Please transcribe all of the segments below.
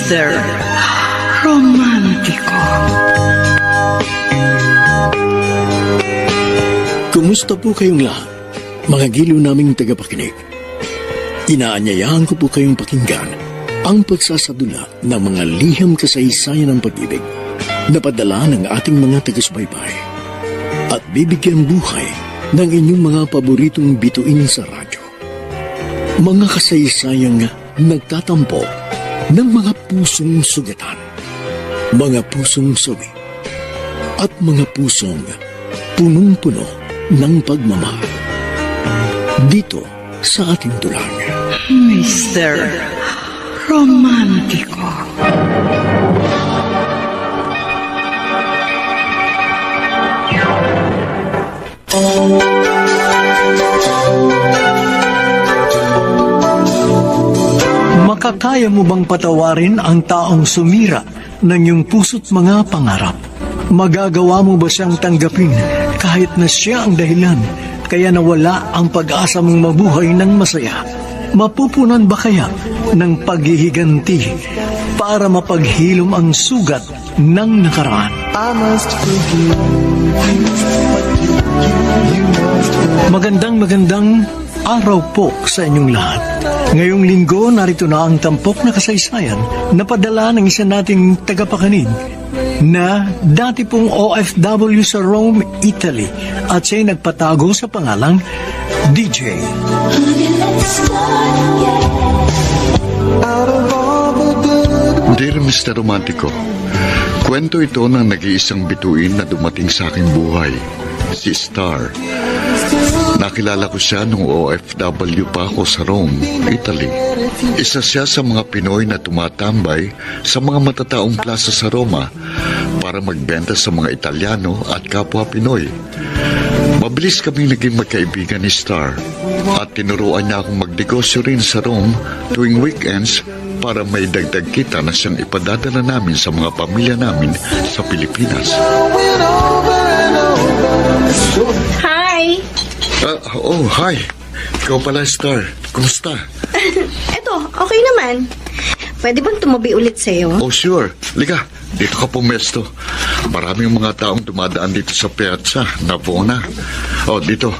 Mr. Romántico. Kumusta po kayong lahat, mga giliw naming tagapakinig? Inaanyayahan ko po kayong pakinggan ang pagsasadula ng mga liham kasaysayan ng pag-ibig na padala ng ating mga taga-subaybay at bibigyan buhay ng inyong mga paboritong bituin sa radyo. Mga kasaysayang nagtatampok ng mga pusong sugatan, mga pusong sawi, at mga pusong punong-puno ng pagmamahal. Dito sa ating tulang. Mr. Romántico. Makakaya mo bang patawarin ang taong sumira ng iyong puso't mga pangarap? Magagawa mo ba siyang tanggapin kahit na siya ang dahilan kaya nawala ang pag-asa mong mabuhay ng masaya? Mapupunan ba kaya ng paghihiganti para mapaghilom ang sugat ng nakaraan? Magandang araw po sa inyong lahat. Ngayong linggo, narito na ang tampok na kasaysayan na padala ng isa nating tagapakinig na dati pong OFW sa Rome, Italy at siya'y nagpatago sa pangalang DJ. Dear Mr. Romantico, kwento ito ng nag-iisang bituin na dumating sa aking buhay, si Star. Nakilala ko siya nung OFW pa ako sa Rome, Italy. Isa siya sa mga Pinoy na tumatambay sa mga matataong plaza sa Roma para magbenta sa mga Italiano at kapwa Pinoy. Mabilis kaming naging magkaibigan ni Star at tinuruan niya akong magnegosyo rin sa Rome tuwing weekends para may dagdag kita na siyang ipadadala namin sa mga pamilya namin sa Pilipinas. Hi! Hi! Ikaw pala, Star. Kumusta? Eto, okay naman. Pwede bang tumabi ulit sa'yo? Oh, sure. Liga, dito ka pumesto. Maraming mga taong dumadaan dito sa piazza. Napo na. Oh, dito.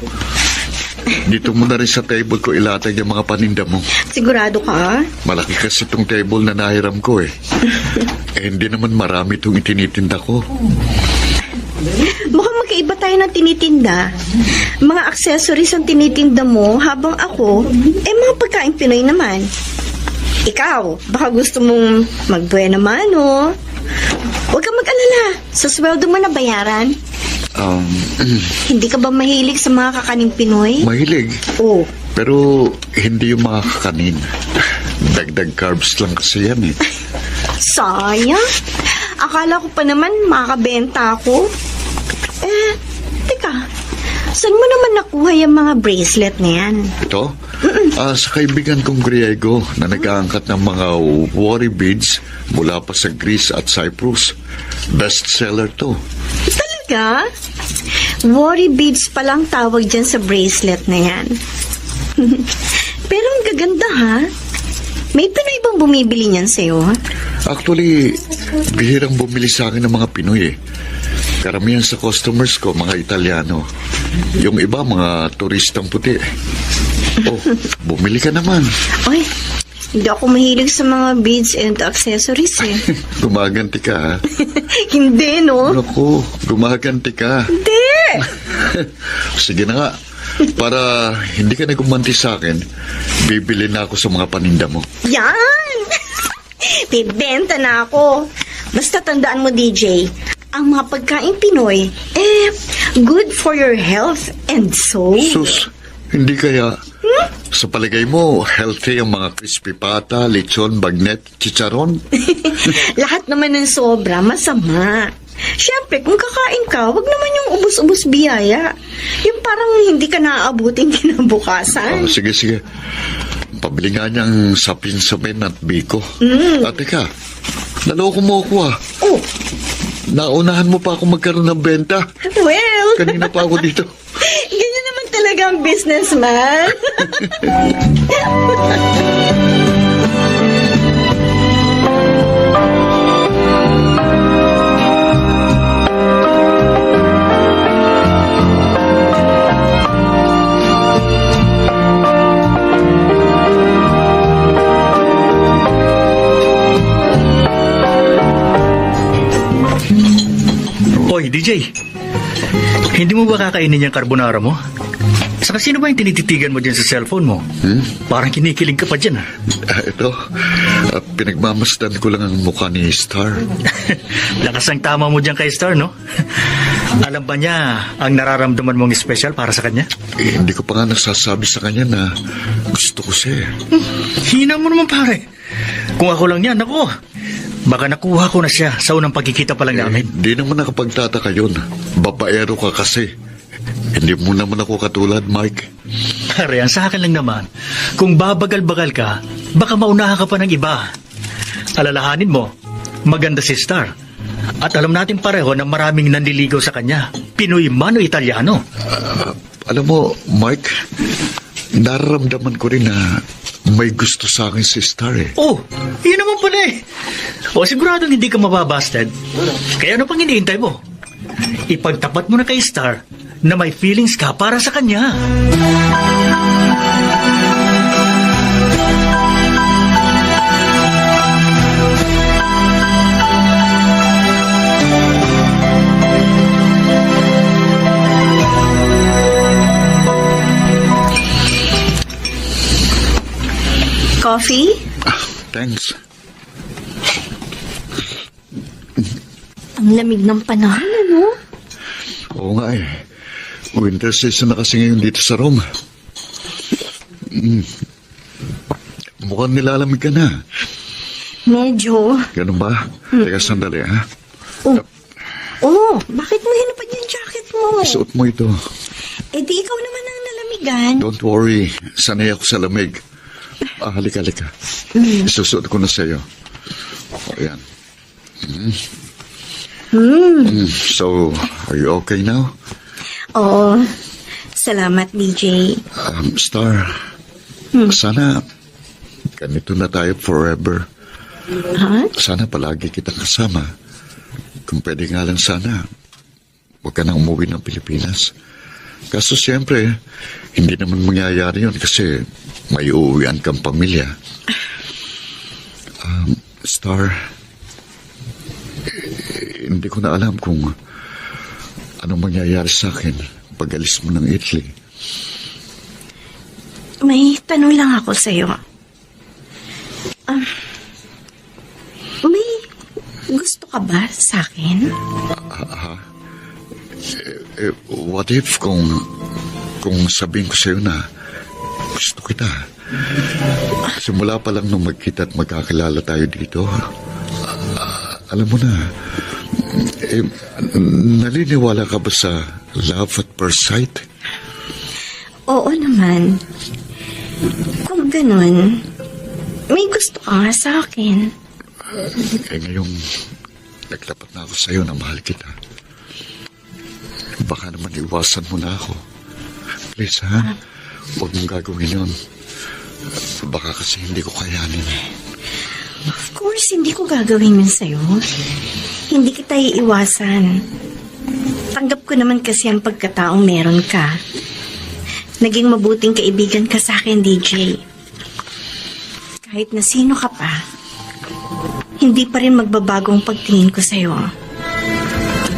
Dito mo na rin sa table ko ilatag yung mga paninda mo. Sigurado ka? Malaki kasi itong table na nahiram ko eh. Hindi naman marami itong itinitinda ko. Mukhang magkaiba tayo ng tinitinda. Mga accessories ang tinitinda mo habang ako, mga pagkain Pinoy naman. Ikaw, baka gusto mong magbuena mano. Huwag kang mag-alala. Sa sweldo mo na bayaran. Hindi ka ba mahilig sa mga kakaning Pinoy? Mahilig. Oo. Pero hindi yung mga kakanin. Dagdag carbs lang kasi yan eh. Sayang. Akala ko pa naman makakabenta ako. Teka. Saan mo naman nakuha yung mga bracelet na yan? Ito? Sa kaibigan kong Griego na nag-aangkat ng mga worry beads mula pa sa Greece at Cyprus. Bestseller to. Talaga? Worry beads palang tawag dyan sa bracelet na yan. Pero ang gaganda ha. May Pinoy bang bumibili niyan sa'yo? Actually, bihirang bumili sa akin ng mga Pinoy eh. Karamihan sa customers ko, mga Italiano. Yung iba, mga turistang puti. Oh, bumili ka naman. Oy, hindi ako mahilig sa mga beads and accessories eh. Gumaganti ka, ha? Hindi, no? Naku, gumaganti ka. Hindi! Sige na nga. Para hindi ka na gumanti sa akin, bibili na ako sa mga paninda mo. Yan! Bibenta na ako. Basta tandaan mo, DJ, ang mga pagkain Pinoy, good for your health and soul. Sus, hindi kaya... Sa palagay mo, healthy ang mga crispy pata, lechon, bagnet, chicharon? Lahat naman ng sobra, masama. Siyempre, kung kakain ka, wag naman yung ubus-ubus biyaya. Yung parang hindi ka naaabutin kinabukasan. Sige. Pabili nga niyang sapin-sapin at biko. At teka, naloko mo ako ah. Oh. Naunahan mo pa ako magkaroon ng benta. Well. Kanina pa ako dito. Ganyan naman talaga ang businessman. DJ, hindi mo ba kakainin yung carbonara mo? Saka sino ba yung tinititigan mo dyan sa cellphone mo? Parang kinikilig ka pa dyan. Ito, pinagmamasdan ko lang ang mukha ni Star. Lakas ang tama mo dyan kay Star, no? Alam ba niya ang nararamdaman mong special para sa kanya? Hindi ko pa nga nasasabi sa kanya na gusto ko siya. Hina mo naman, pare. Kung ako lang yan, ako. Baka nakuha ko na siya sa unang pagkikita pa lang namin. Di naman nakapagtataka yun. Babaero ka kasi. Hindi mo naman ako katulad, Mike. Pare, ang sa akin lang naman, kung babagal-bagal ka, baka maunahan ka pa ng iba. Alalahanin mo, maganda si Star. At alam natin pareho na maraming nanliligaw sa kanya. Pinoy man o Italiano. Alam mo, Mike, nararamdaman ko rin na may gusto sa akin si Star eh. Oh, yun naman pala eh. O siguradong hindi ka mababasted. Kaya ano pang iniintay mo? Ipagtapat mo na kay Star na may feelings ka para sa kanya. Coffee? Thanks. Ang lamig ng panahon, ano? Oo nga eh. Winter season na kasi ngayon dito sa Rome. Mukhang nilalamig ka na. Medyo. Ganun ba? Teka sandali, ha? Oh, bakit mo hinapad yung jacket mo? Isuot mo ito. Eh di ikaw naman ang nalamigan. Don't worry. Sanay ako sa lamig. Halika. Isusuot ko na sa'yo. Ayan. So, are you okay now? Oo. Salamat, DJ. Star, sana ganito na tayo forever. Ha? Sana palagi kitang kasama. Kung pwede nga lang sana, huwag ka nang umuwi ng Pilipinas. Kaso siyempre, hindi naman mangyayari yun kasi may uuwian kang pamilya. Star, hindi ko na alam kung anong mangyayari sa akin pag alis mo ng Italy. May tanong lang ako sa'yo. May gusto ka ba sa akin? What if kung sabihin ko sa'yo na gusto kita? Simula pa lang nung magkita at magkakilala tayo dito, alam mo na, naliniwala ka ba sa love at first sight? Oo naman. Kung ganun, may gusto ka nga sa akin. Ngayong naglapat na ako sa'yo na mahal kita. Baka naman iwasan mo na ako. Please, ha? Huwag mong gagawin yun. Baka kasi hindi ko kayanin. Of course, hindi ko gagawin yun sa'yo. Hindi kita iiwasan. Tanggap ko naman kasi ang pagkataong meron ka. Naging mabuting kaibigan ka sa akin, DJ. Kahit na sino ka pa, hindi pa rin magbabagong pagtingin ko sa'yo.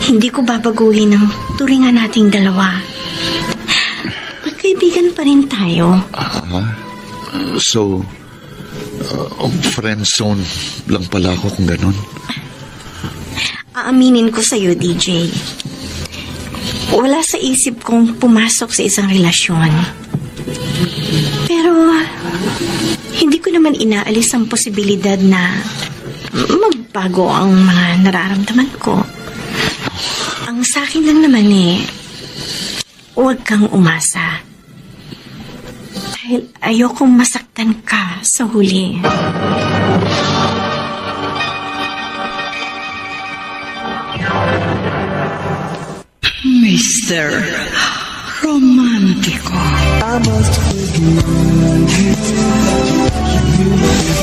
Hindi ko babaguhin ang turingan nating dalawa. Magkaibigan pa rin tayo. So, friend zone lang pala ako kung ganun. Aaminin ko sa'yo, DJ. Wala sa isip kong pumasok sa isang relasyon. Pero, hindi ko naman inaalis ang posibilidad na magbago ang mga nararamdaman ko. Ang sa akin lang naman huwag kang umasa. Dahil ayokong masaktan ka sa huli. Mr. Romántico.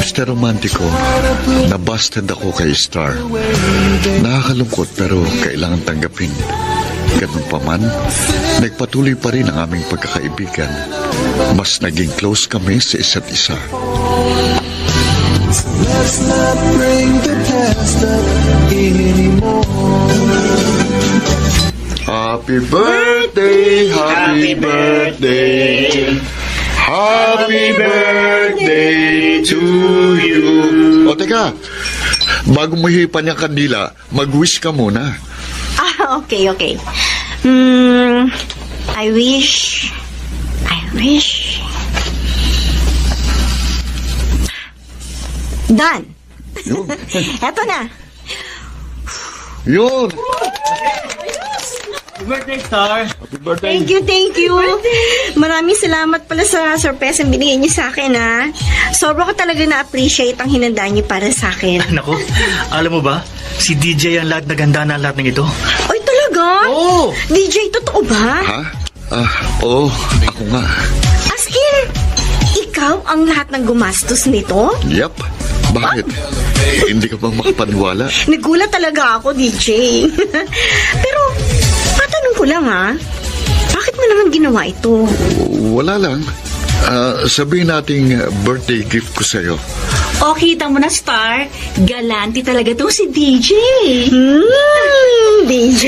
Mr. Romantico, nabasted ako kay Star. Nakakalungkot pero kailangan tanggapin. Ganun pa man, nagpatuloy pa rin ang aming pagkakaibigan. Mas naging close kami sa isa't isa. Let's not bring the past up anymore. Happy birthday, happy birthday. Happy birthday to you. O teka, bago mo hipan yung kandila, mag-wish ka muna. Okay. I wish. Done. Yun. Eto na. Yun. Birthday, Star! Thank you. Maraming salamat pala sa surprise ang binigay niyo sa akin, ha. Sobra ko talaga na-appreciate ang hinanda niyo para sa akin. Naku, alam mo ba, si DJ ang lahat na ganda na lahat ng ito. Ay, talaga? Oo! DJ, totoo ba? Ha? Oo, ako nga. As in, ikaw ang lahat ng gumastos nito? Yep. Bakit? Hindi ka bang makapaniwala? Nagulat talaga ako, DJ. Pero, matanong ko lang, ha. Bakit mo naman ginawa ito? Wala lang. Sabihin nating birthday gift ko sa'yo. O, kita mo na, Star. Galante talaga to si DJ. DJ,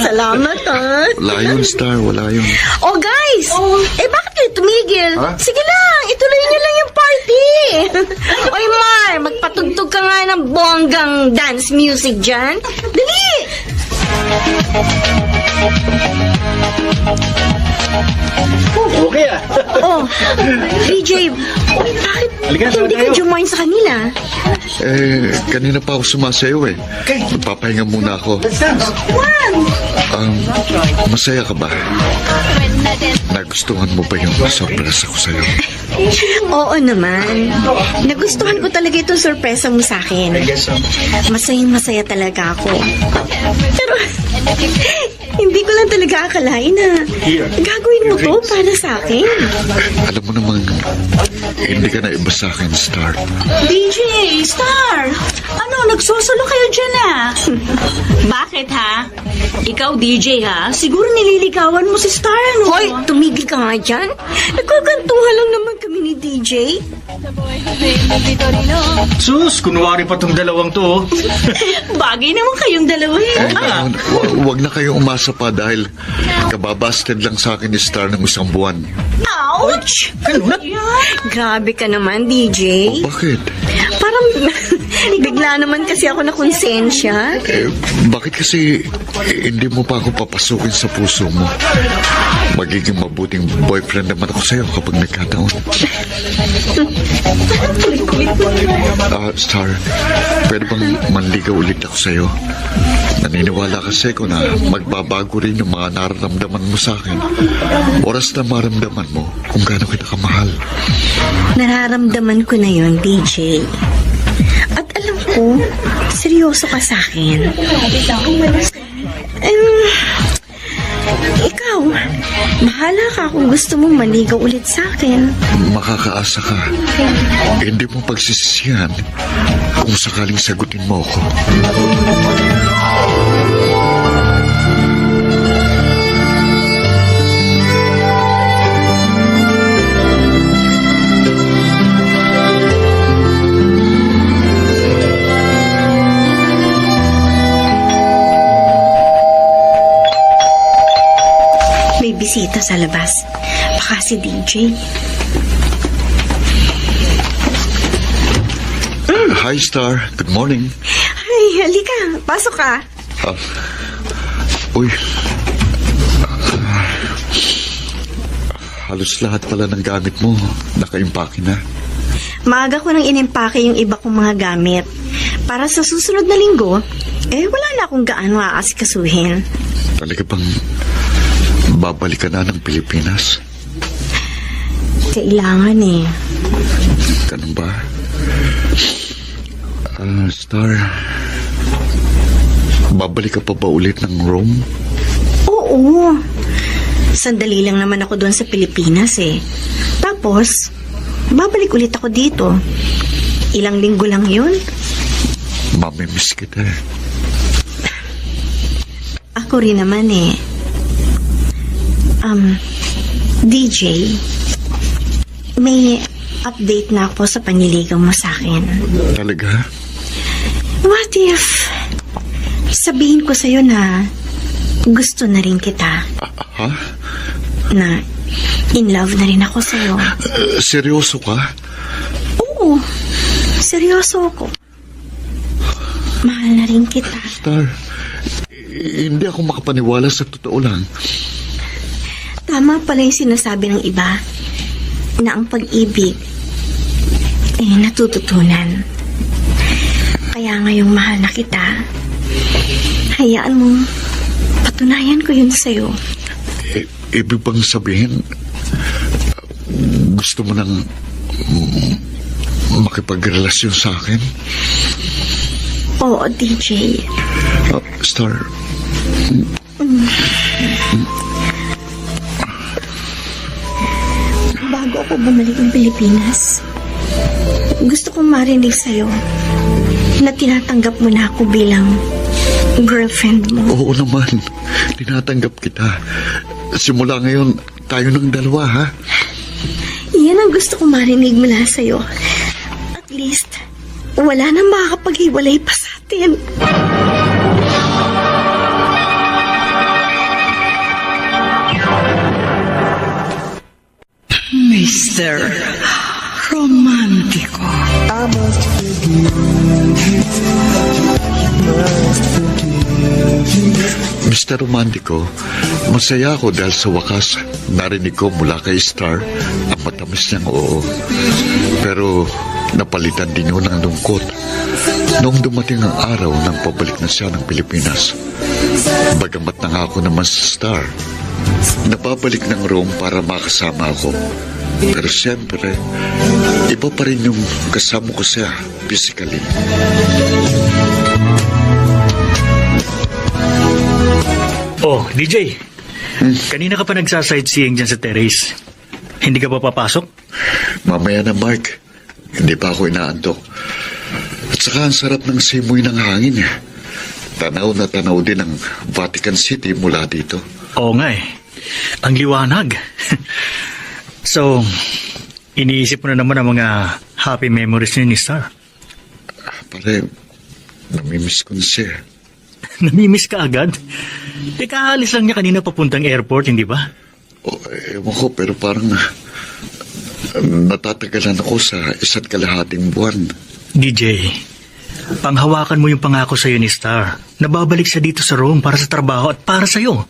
salamat, ha. Wala yun, Star. Wala yun. Oh, guys! Bakit kayo tumigil? Ha? Sige lang, ituloy niyo lang yung party. Oy, Mar, magpatugtog ka nga ng bonggang dance music dyan. Dali! Okay ah! Oh, DJ, bakit Halika na, hindi ka tayo. jumoin sa kanila? Kanina pa ako sumasayaw eh. Okay. Magpapahinga muna ako. Let's dance! Masaya ka ba? Nagustuhan mo ba yung sorpresa ko sa'yo? Oo naman. Nagustuhan ko talaga itong sorpresa mo sa akin. Yes, Masayang-masaya talaga ako. Pero, hindi ko lang talaga akalain na gagawin mo to para sa akin. Alam mo namang, hindi ka na iba sa akin, Star. DJ, Star! Ano, nagsusulo kayo dyan Bakit ha? Ikaw DJ ha? Siguro nililigawan mo si Star ano? Hoy, tumigil ka nga dyan. Nagkakantuhan lang naman kami ni DJ. Sus, kunwari pa tong dalawang to. Oh. Bagay naman kayong dalawa Wag na kayong umasa pa dahil kababasted lang sa akin ni Star ng isang buwan. Ouch! Grabe ka naman, DJ. Bakit? Parang bigla naman kasi ako na konsensya. Bakit kasi hindi mo pa ako papasukin sa puso mo? Magiging mabuting boyfriend naman ako sa'yo kapag nagkataon. Star, pwede bang manligaw ulit ako sa'yo? Naniniwala kasi ko na magbabago rin yung mga nararamdaman mo sa akin. Oras na maramdaman mo kung gaano kita kamahal. Nararamdaman ko na yon, DJ. At alam ko, seryoso ka sa akin. Ikaw, bahala ka kung gusto mong maligaw ulit sa akin. Makakaasa ka. Hindi mo pagsisisihan kung sakaling sagutin mo ako. May bisita sa labas. Baka si DJ. Hi, Star. Good morning. Ay, halika. Pasok ka. Uy. Halos lahat pala ng gamit mo nakaimpake na. Maaga ko nang inimpake yung iba kong mga gamit. Para sa susunod na linggo, wala na akong gaano aasikasuhin. Talaga bang babalik ka na ng Pilipinas? Kailangan Ganun ba? Star, babalik ka pa ba ulit ng Rome? Oo. Sandali lang naman ako doon sa Pilipinas Tapos, babalik ulit ako dito. Ilang linggo lang yun. Mamimiss kita. Ako rin naman DJ, may update na ako sa panliligaw mo sa akin. Talaga? What if sabihin ko sa'yo na gusto na rin kita. Ha? Na in love na rin ako sa'yo. Seryoso ka? Oo, seryoso ako. Mahal na rin kita. Star, hindi ako makapaniwala sa totoo lang. Tama pala yung sinasabi ng iba na ang pag-ibig ay natututunan. Kaya ngayong mahal na kita, hayaan mong patunayan ko yun sa'yo. Ibig bang sabihin, gusto mo nang makipagrelasyon sa akin? Oo, DJ. Star, Bago ako bumalik ng Pilipinas, gusto kong marinig sa'yo na tinatanggap mo na ako bilang girlfriend mo. oo naman, tinatanggap kita. Simula ngayon, tayo ng dalawa, ha? Yan ang gusto kong marinig mula sa'yo. At least, wala nang makakapaghiwalay pa sa atin. Mr. Romantico. Mr. Romantico, masaya ako dahil sa wakas narinig ko mula kay Star ang matamis niyang oo. Pero napalitan din yun ng lungkot noong dumating ang araw ng pabalik na siya ng Pilipinas. Bagamat nangako naman sa Star, napabalik ng Rome para makasama ako. Pero siyempre, iba pa rin yung kasama ko siya physically. Oh, DJ. Kanina ka pa nagsasightseeing dyan sa terrace. Hindi ka pa papasok? Mamaya na, Mark. Hindi pa ako inaantok. At saka ang sarap ng simoy ng hangin. Tanaw na tanaw din ang Vatican City mula dito. Oo nga eh. Ang liwanag. So, iniisip mo na naman ang mga happy memories ni Star. Pare, namimiss ko na siya. Namimiss ka agad? Kaalis lang niya kanina papuntang airport, hindi ba? O, ewan ko, pero parang natatagalan ako sa 1.5 buwan. DJ, panghawakan mo yung pangako sa'yo ni Star. Nababalik siya dito sa Rome para sa trabaho at para sa'yo.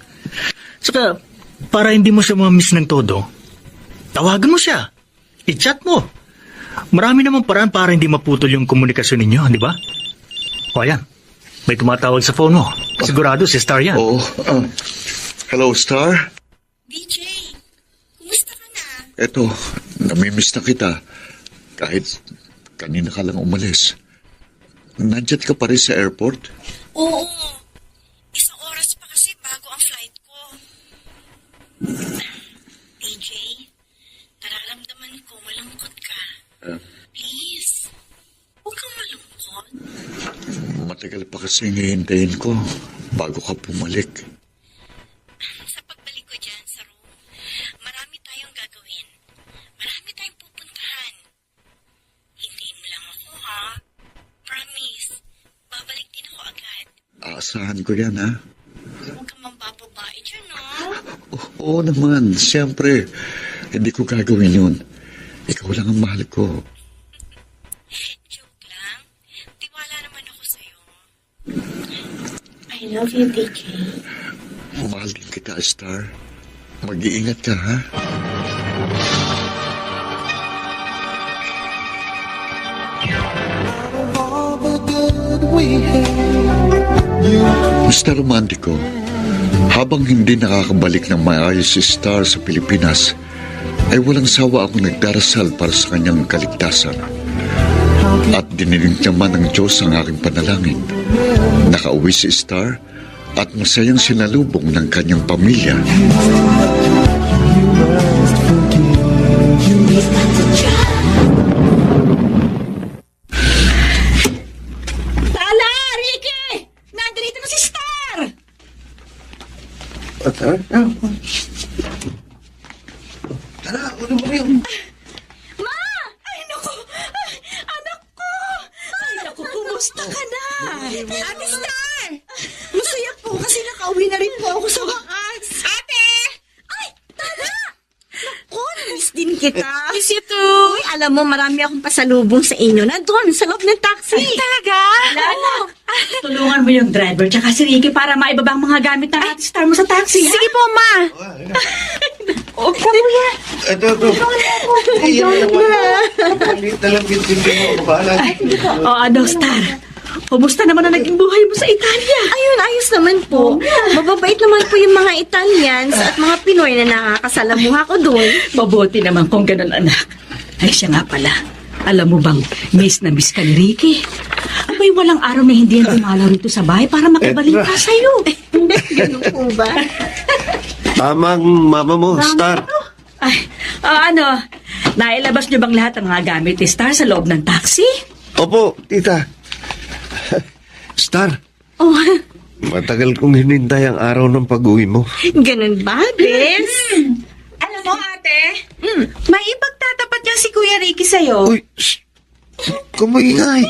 Saka, para hindi mo siya mamiss ng todo, tawagan mo siya. I-chat mo. Marami namang paraan para hindi maputol yung komunikasyon ninyo, di ba? O ayan, may tumatawag sa phone mo. Sigurado si Star yan. Oo. Hello, Star? DJ, kumusta ka na? Eto, namimiss na kita. Kahit kanina ka lang umalis. Nandiyan ka pa rin sa airport? Oo. Isang oras pa kasi bago ang flight ko. DJ, nararamdaman ko malungkot ka. Please, huwag kang malungkot. Matagal pa kasi hihintayin ko bago ka bumalik. Sa pagbalik ko dyan sa room, marami tayong gagawin. Marami tayong pupuntahan. Hintayin mo lang ako, ha? Promise, babalik din ako agad. Aasahan ko yan, ha? Huwag kang mambababae dyan, ha? Oo naman, siyempre. Hindi ko gagawin yun. Ikaw lang ang mahal ko. Joke lang. Tiwala naman ako sa'yo. I love you, DJ. Mahal din kita, Star. Mag-iingat ka, ha? Mr. Romantico, habang hindi nakakabalik ng maayos si Star sa Pilipinas, ay walang sawa akong nagdarasal para sa kanyang kaligtasan. At diniling naman ng Diyos ang aking panalangin. Nakauwi si Star at masayang sinalubong ng kanyang pamilya. Lala! Ricky! Nandito na si Star! Ma! Ay, naku! Anak ko! Ay, naku, kumusta ka na? Ate Star! Masaya po kasi nakauwi Makauwi na rin po ako sa wakas. Ate! Ay, Tara! Naku, miss din kita. Miss you too. Uy, alam mo, marami akong pasalubong sa inyo. Nandun, sa loob ng taxi. Talaga? Tulungan mo yung driver tsaka si Ricky para maibaba ang mga gamit ng Ate Star mo sa taxi. Sige po, ma. O, kamuya. Ito. Iyan naman. Maliit na lang bintindi mo. Bahala. O, ano, Star? Kumusta naman ang naging buhay mo sa Italia? Ayun, ayos naman po. Mababait naman po yung mga Italians at mga Pinoy na nakakasalamuha ko doon. Mabuti naman kung ganun, anak. Ay, siya nga pala. Alam mo bang, miss na miss ka ni Ricky? Abay, walang araw na hindi yan dumalaw rito sa bahay para makibalita sa'yo. Ganun po ba? Tamang mama mo, Star. Ay, ano, nailabas niyo bang lahat ng mga gamit ni Star sa loob ng taxi? Opo, tita. Star, Oh, matagal kong hinintay ang araw ng pag-uwi mo. ganun ba, Bes? Alam mo, ate, may ipagtatapat niya si Kuya Ricky sa'yo. Uy, kumaingay.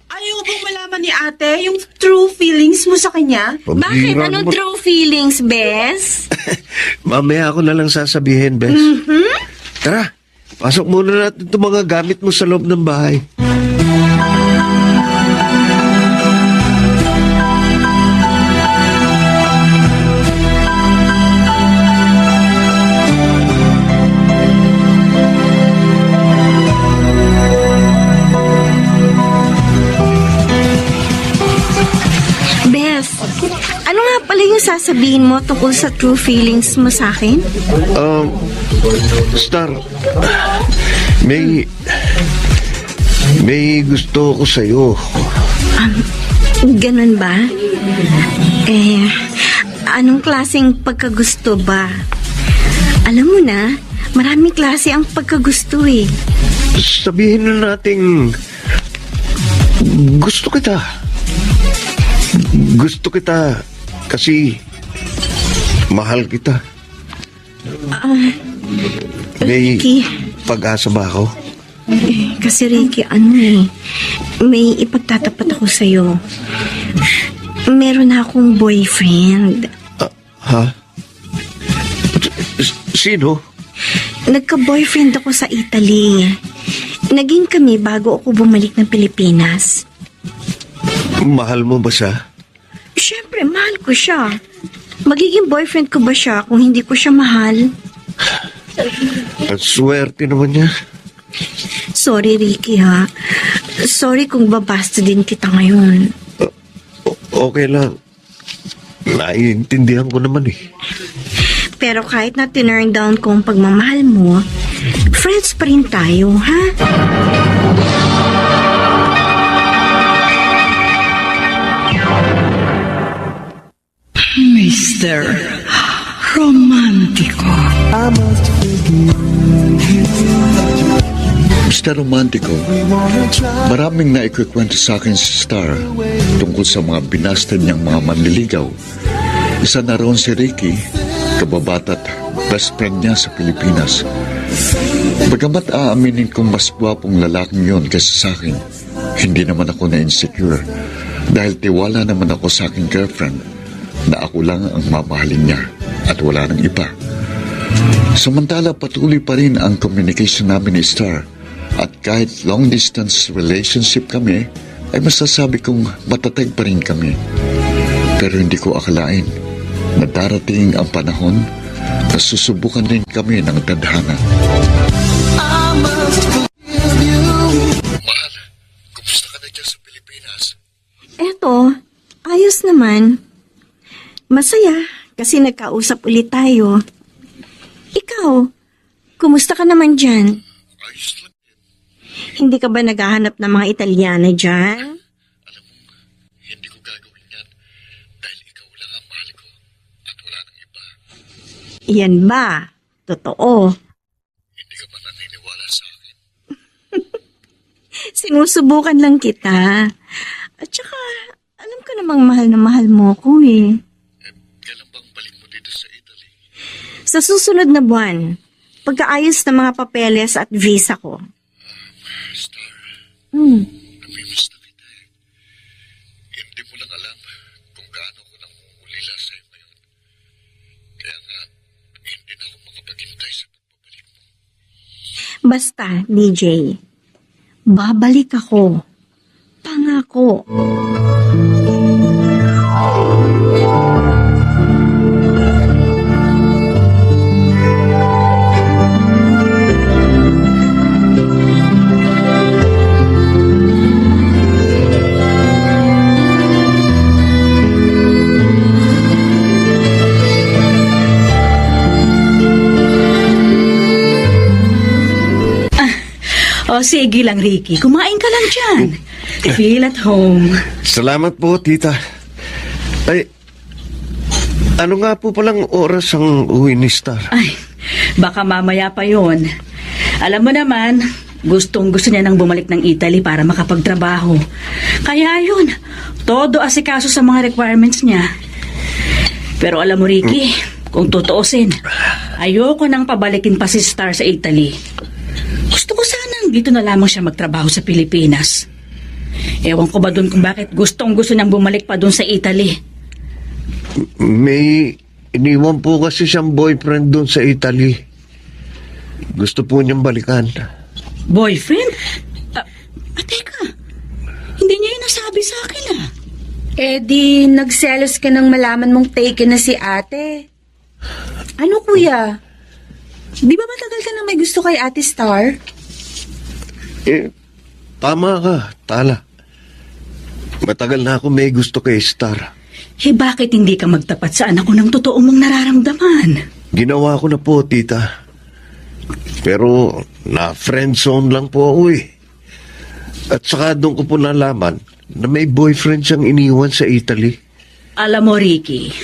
Ayaw mo bang malaman ni ate yung true feelings mo sa kanya? Bakit? Pambihira Anong mo. true feelings, Bes? Mamaya ako na lang sasabihin, Bes. Tara, pasok muna natin itong mga gamit mo sa loob ng bahay. Bes, ano nga pala yung sasabihin mo tungkol sa true feelings mo sa akin? Star, may gusto ko sa'yo. Ganun ba? Anong klaseng pagkagusto ba? Alam mo na, maraming klase ang pagkagusto eh. Sabihin na nating gusto kita. Gusto kita kasi mahal kita. May Ricky, pag-asa ba ako? kasi Ricky, may ipagtatapat ako sa'yo. Meron na akong boyfriend. Ha? Sino? Nagka-boyfriend ako sa Italy. Naging kami bago ako bumalik ng Pilipinas. Mahal mo ba siya? Siyempre, mahal ko siya. Magiging boyfriend ko ba siya kung hindi ko siya mahal? Ang swerte naman niya. Sorry, Ricky, ha. Sorry kung babasta din kita ngayon. Okay lang. Naiintindihan ko naman eh. Pero kahit na tinurn down ko ang pagmamahal mo, friends pa rin tayo, ha? Mr. Romantico. Mr. Romantico, maraming naikukwento sa akin si Star tungkol sa mga binasted niyang mga manliligaw. Isa na roon si Ricky, kababata at best friend niya sa Pilipinas. Bagamat aaminin kong mas gwapong lalaking yon kaysa sa akin, hindi naman ako na-insecure dahil tiwala naman ako sa aking girlfriend na ako lang ang mamahalin niya at wala nang iba. Samantala patuloy pa rin ang communication namin ni Star at kahit long distance relationship kami ay masasabi kong matatag pa rin kami. Pero hindi ko akalain na darating ang panahon na susubukan rin kami ng tadhana. Mahal, kumusta ka na dyan sa Pilipinas? Eto, ayos naman. Masaya kasi nagkausap ulit tayo. Ikaw, kumusta ka naman dyan? Ayos lang. Hindi ka ba naghahanap ng mga Italyana dyan? Alam mo, hindi ko gagawin yan dahil ikaw lang ang mahal ko at wala nang iba. Yan ba? Totoo. Hindi ka ba naniniwala sa akin? Sinusubukan lang kita. At saka, alam ko namang mahal na mahal mo ko eh. Kailan bang balik mo dito sa Italy? Sa susunod na buwan, pagkaayos ng mga papeles at visa ko. Star, namimiss na kita eh. Hindi mo lang alam kung gaano ko nangungulila sa Basta, DJ, babalik ako. Pangako. O sige lang, Ricky. Kumain ka lang dyan. Feel at home. Salamat po, tita. Ay, ano nga po palang oras ang uwi ni Star? Ay, baka mamaya pa yon. Alam mo naman, gustong-gusto niya nang bumalik ng Italy para makapagtrabaho. Kaya yun, todo asikaso sa mga requirements niya. Pero alam mo, Ricky, kung tutuusin, ayoko nang pabalikin pa si Star sa Italy. Gusto ko sanang dito na lamang siya magtrabaho sa Pilipinas. Ewan ko ba dun kung bakit gustong-gusto niyang bumalik pa dun sa Italy. May iniwan po kasi siyang boyfriend doon sa Italy. Gusto po niyang balikan. Boyfriend? Teka, hindi niya yun nasabi sa akin Eh di, nagselos ka nang malaman mong taken na si ate. Ano kuya? Di ba matagal ka na may gusto kay Ate Star? Tama ka, Tala. Matagal na ako may gusto kay Star. Eh bakit hindi ka magtapat sa anak ko ng totoo mong nararamdaman? Ginawa ko na po, tita. Pero na-friend zone lang po ako eh. At saka doon ko po nalaman na may boyfriend siyang iniwan sa Italy. Alam mo, Ricky,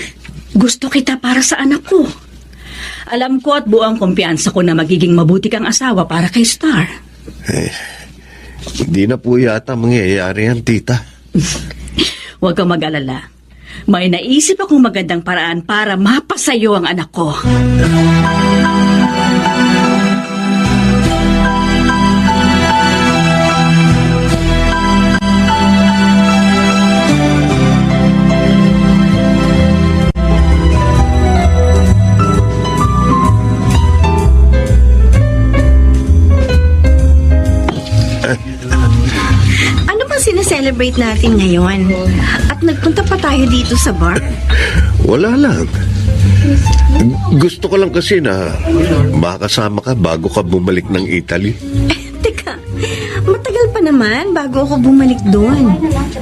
gusto kita para sa anak ko. Alam ko at buong kumpiyansa ko na magiging mabuti kang asawa para kay Star. Hindi na po yata mangyayari yan, tita. Huwag kang mag-alala. May naisip akong magandang paraan para mapasayo ang anak ko. Ano ba sineselebrate natin ngayon? At nagpunta pa tayo dito sa bar? Wala lang. Gusto ko lang kasi na makasama ka bago ka bumalik ng Italy. Teka, matagal pa naman bago ako bumalik doon.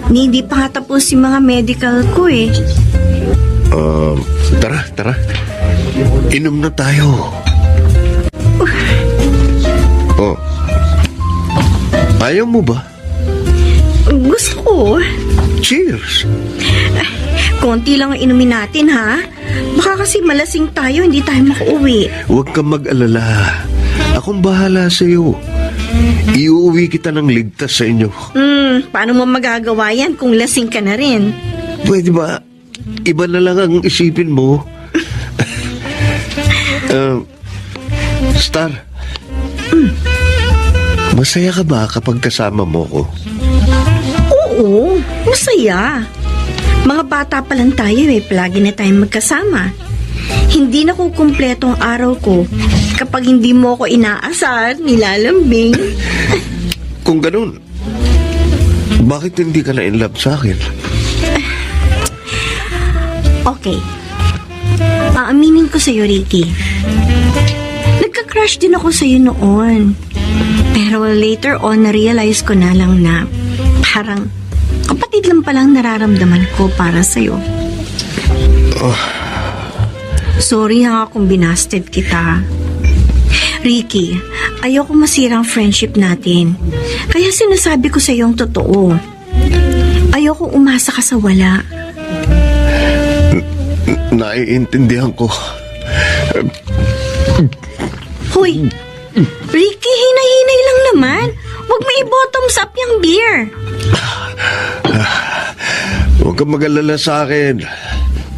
Hindi pa nga tapos yung mga medical ko eh. Tara. Inom na tayo. Oh. Ayaw mo ba? Gusto ko. Cheers. Konti lang ang inumin natin ha. Baka kasi malasing tayo, hindi tayo makauwi. Huwag kang mag-alala. Akong bahala sa iyo. Iuwi kita ng ligtas sa inyo. Paano mo magagawa yan kung lasing ka na rin? Pwede ba? Iba na lang ang isipin mo. Star. Masaya ka ba kapag kasama mo ko? Oo, masaya. Mga bata pa lang tayo eh, palagi na tayong magkasama. Hindi na kukumpleto ang araw ko kapag hindi mo ako inaasar, nilalambing. Kung ganun, bakit hindi ka na in love sa akin? Okay. Aaminin ko sa'yo, Ricky. Nagka-crush din ako sa'yo noon. Pero later on, na-realize ko na lang na parang kapatid lang palang nararamdaman ko para sa'yo. Sorry ha kung binasted kita. Ricky, ayoko masira ang friendship natin. Kaya sinasabi ko sa'yo ang totoo. Ayoko umasa ka sa wala. Naiintindihan ko. Hoy, Ricky, hinay-hinay lang naman. Huwag mo i-bottoms up yung beer. Huwag kang mag-alala sa akin.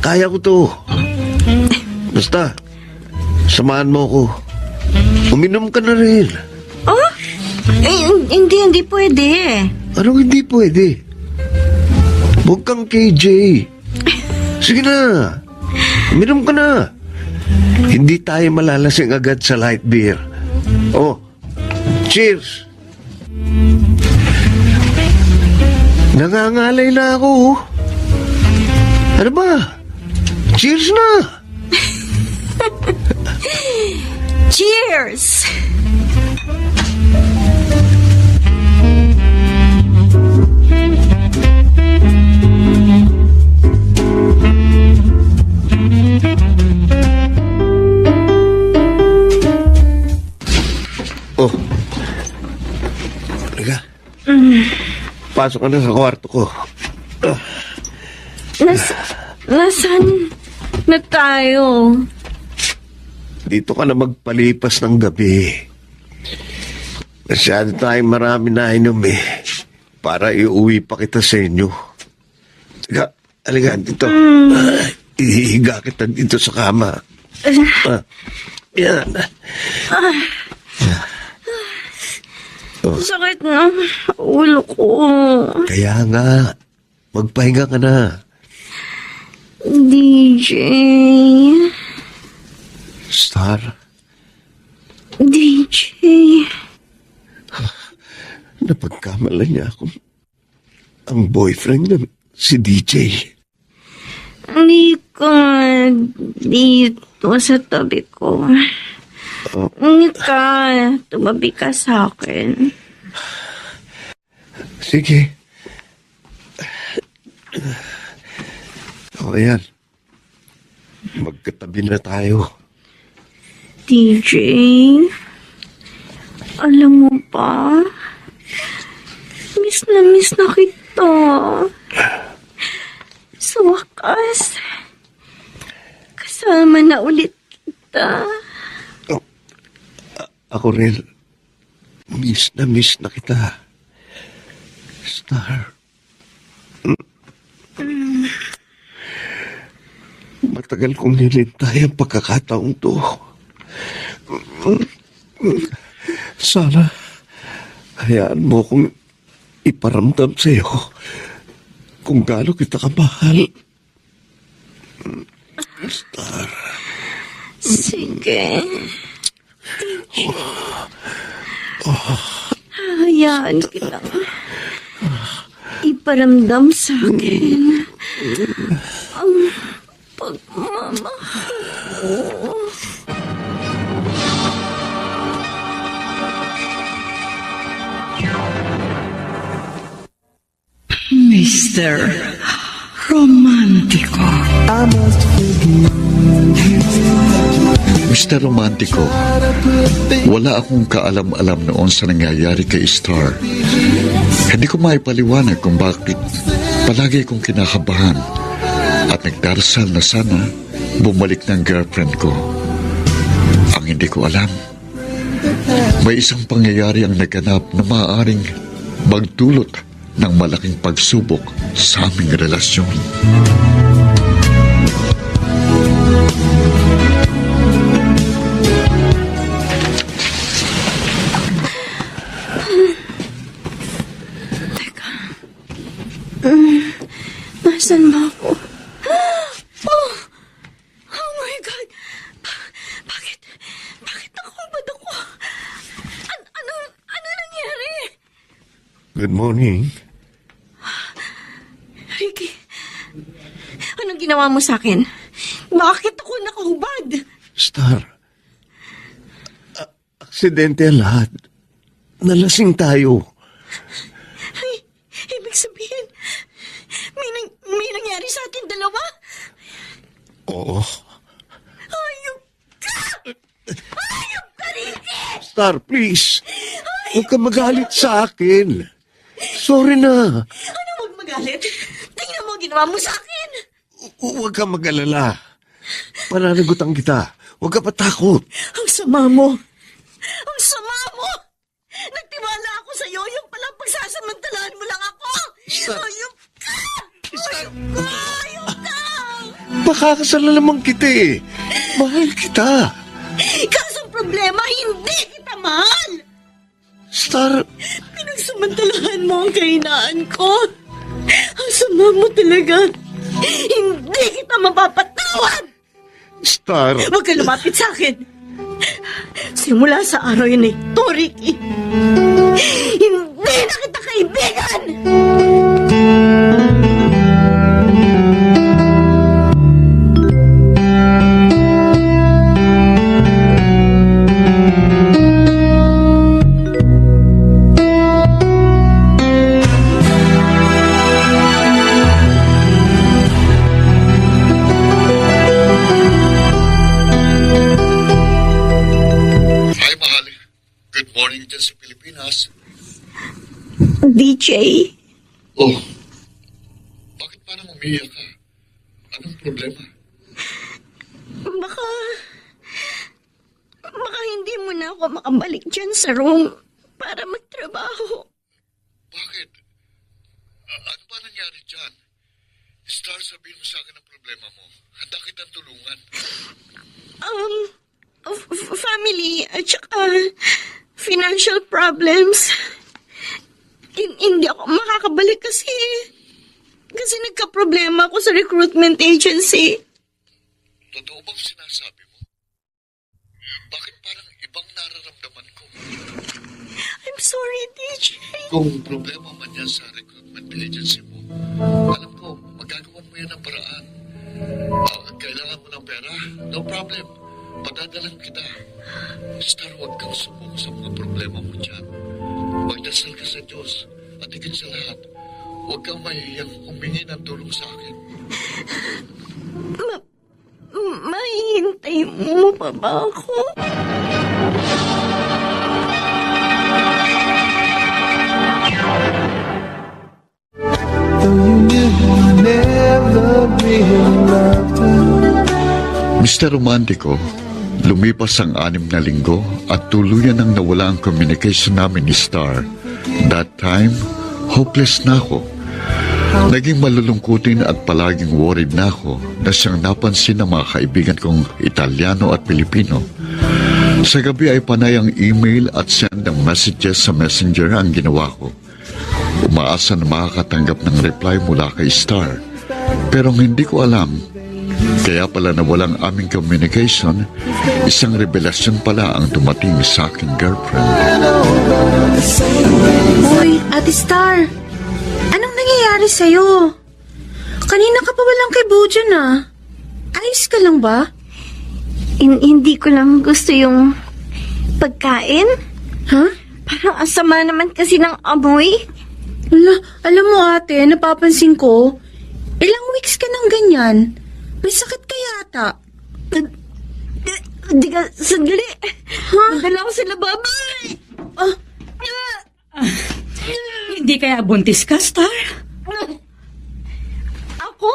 Kaya ko to. Basta, samahan mo ko. Uminom ka na rin. Oh? Hindi pwede. Anong hindi pwede? Huwag kang KJ. Sige na. Uminom ka na. Hindi tayo malalasing agad sa light beer. Oh, Cheers! Nangangalay na ako. Ano ba? Cheers na! Cheers! Oh. Halika. Pasok ka na sa kwarto ko. Nasaan na tayo? Dito ka na magpalipas ng gabi. Masyado tayong marami na inom eh. Para iuwi pa kita sa inyo. Halika dito. Ihihiga kita dito sa kama. Yan. Sakit na ulo ko. Kaya nga, magpahinga ka na. DJ. Star, DJ. napagkamala niya ako. Ang boyfriend na si DJ. Hindi ka dito sa tabi ko. Hindi ka. Tumabi ka sa akin. Sige. O yan. Magkatabi na tayo. DJ, alam mo ba? Miss na kita. Sa wakas, kasama na ulit kita. Ako rin. Miss na kita. Star. Matagal kong nilintay ang pagkakataong to. Sana hayaan mo kong iparamdam sa'yo kung gaano kita kamahal. Star. Sige. Hayaan kita. Iparamdam sa akin ang pagmamahal ko. Mr. Romantico. Mr. Romantico, wala akong kaalam-alam noon sa nangyayari kay Star. Hindi ko maipaliwanag kung bakit palagi kong kinakabahan at nagdarasal na sana bumalik ng girlfriend ko. Ang hindi ko alam, may isang pangyayari ang naganap na maaaring magdulot ng malaking pagsubok sa aming relasyon. Nasaan ba ako? Oh my God! Bakit nakahubad ako? Ano nangyari? Good morning. Ricky, anong ginawa mo sa akin? Bakit ako nakahubad? Star. Aksidente ang lahat. Nalasing tayo. Ay, ibig sabihin, may nangyari sa atin dalawa? Oo. Ayop ka! Ayop ka, Ricky! Star, please. Huwag ka magalit sa akin. Sorry na. Ano huwag magalit? Tingnan mo ang ginawa mo sa akin! Huwag ka mag-alala. Pananagutan kita. Huwag ka patakot. Ang sama mo! Ang sama mo! Nagtiwala ako sa iyo, yung palang pagsasamantalahan mo lang ako! Ayop ka! Ayop ka! Ayop ka! Pakakasal na naman kita eh. Mahal kita. Kaso ang problema, hindi kita mahal! Star, Pinagsamantalahan mo ang kahinaan ko. Ang sama mo talaga. Hindi kita mapapatawad! Star. Huwag ka lumapit sa akin. Simula sa araw yun ito, Ricky, hindi na kita kaibigan! Hi, mahal. Good morning dyan sa Pilipinas. DJ, Oh, bakit parang umiyak ka? Anong problema? baka hindi mo na ako makabalik dyan sa room para magtrabaho. Bakit? Ano ba nangyari dyan? Star, sabihin mo sa akin ang problema mo. Handa kitang tulungan. Family at saka financial problems. Hindi ako makakabalik kasi nagka-problema ako sa recruitment agency. Totoo bang sinasabi mo? Bakit parang ibang nararamdaman ko? I'm sorry, DJ. Kung problema man yan sa recruitment agency mo, alam ko, magagawan mo yan ang paraan. Kailangan mo ng pera? No problem. Padadalan kita. Star, huwag kang sumuko sa mga problema mo dyan. Magdasal ka sa Diyos. At higit sa lahat, huwag kang mahihiyang humingi ng tulong sa akin. Mahihintay mo pa ba ako? Mr. Romantico, lumipas ang 6 na linggo at tuluyan nang nawala ang communication namin ni Star. That time, hopeless na ako. Naging malulungkutin at palaging worried na ako na siyang napansin ng mga kaibigan kong Italiano at Pilipino. Sa gabi ay panay ang email at send ng messages sa messenger ang ginawa ko. Umaasa na makakatanggap ng reply mula kay Star. Pero hindi ko alam. Kaya pala nawalang aming communication, isang revelasyon pala ang dumating sa aking girlfriend. Uy, Ate Star, anong nangyayari sa'yo? Kanina ka pa walang kay Bojan ah. Ayos ka lang ba? Hindi ko lang gusto yung pagkain. Ha? Parang asama naman kasi ng amoy. Alam mo ate, napapansin ko, ilang weeks ka nang ganyan. May sakit ka yata. Di ka, sandali. Magdala ko sila, babay. Hindi kaya buntis ka, Star? Ako?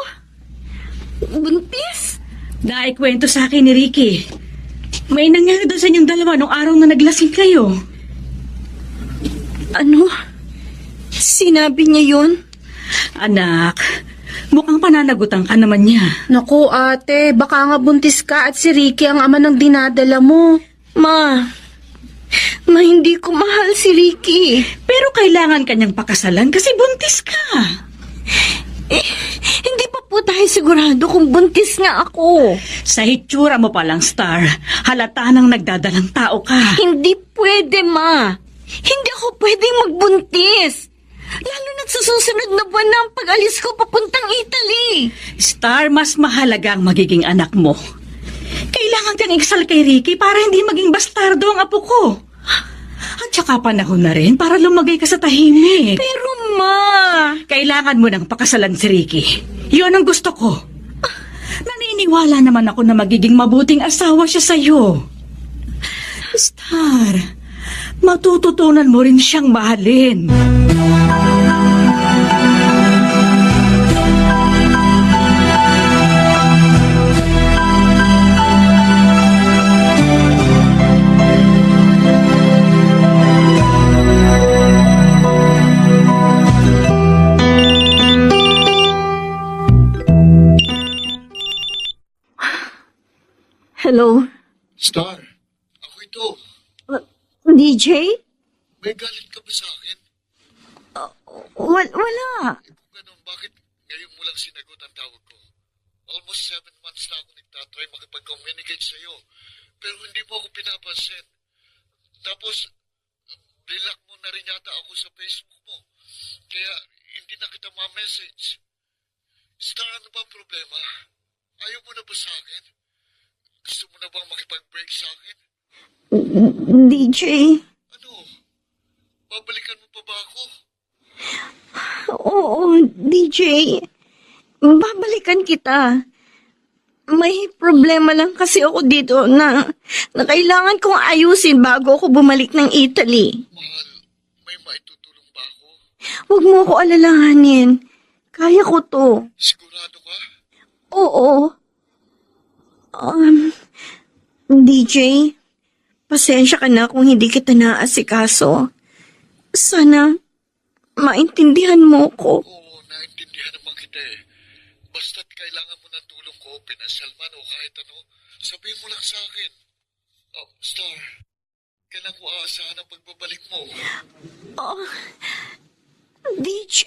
Buntis? Naikwento sa akin ni Ricky. May nangyari doon sa inyong dalawa nung araw na naglasing kayo. Ano? Sinabi niya yun? Anak, mukhang pananagutan ka naman niya. Naku ate, baka nga buntis ka at si Ricky ang ama ng dinadala mo. Ma, hindi ko mahal si Ricky. Pero kailangan kanyang pakasalan kasi buntis ka. Hindi pa po tayo sigurado kung buntis nga ako. Sa hitsura mo palang, Star, halata nang nagdadalang tao ka. Hindi pwede, Ma. Hindi ako pwedeng magbuntis. Lalo na sa susunod na buwan na ang pag-alis ko papuntang Italy. Star, mas mahalaga ang magiging anak mo. Kailangan kang iksal kay Ricky para hindi maging bastardo ang apo ko. At saka panahon na rin para lumagay ka sa tahimik. Pero Ma, Kailangan mo nang pakasalan si Ricky. Yun ang gusto ko. Naniniwala naman ako na magiging mabuting asawa siya sa'yo. Star, matututunan mo rin siyang mahalin. hello? Star, ako ito. DJ? May galit ka ba sa akin? Wala. Kung ganun, bakit ngayon mo lang sinagot ang tawag ko? Almost 7 months na ako nagtatry makipag-communicate sa'yo. Pero hindi mo ako pinapansin. Tapos, block mo na rin yata ako sa Facebook mo. Kaya, hindi na kita ma-message. Star, ano ba ang problema? Ayaw mo na ba sa akin? Gusto mo na bang makipag-break sa akin? DJ, Ano? Babalikan mo pa ba ako? oo, DJ. Babalikan kita. May problema lang kasi ako dito na kailangan kong ayusin bago ako bumalik ng Italy. Mahal, may maitutulong ba ako? Huwag mo ako alalahanin. Kaya ko to. Sigurado ka? Oo. DJ, pasensya ka na kung hindi kita naasikaso. Sana maintindihan mo ko. Oo, naintindihan naman kita eh. Basta't kailangan mo ng tulong ko, pinansyal man o kahit ano, sabihin mo lang sa akin. Oh, Star, kailan ko aasahan ang pagbabalik mo? DJ.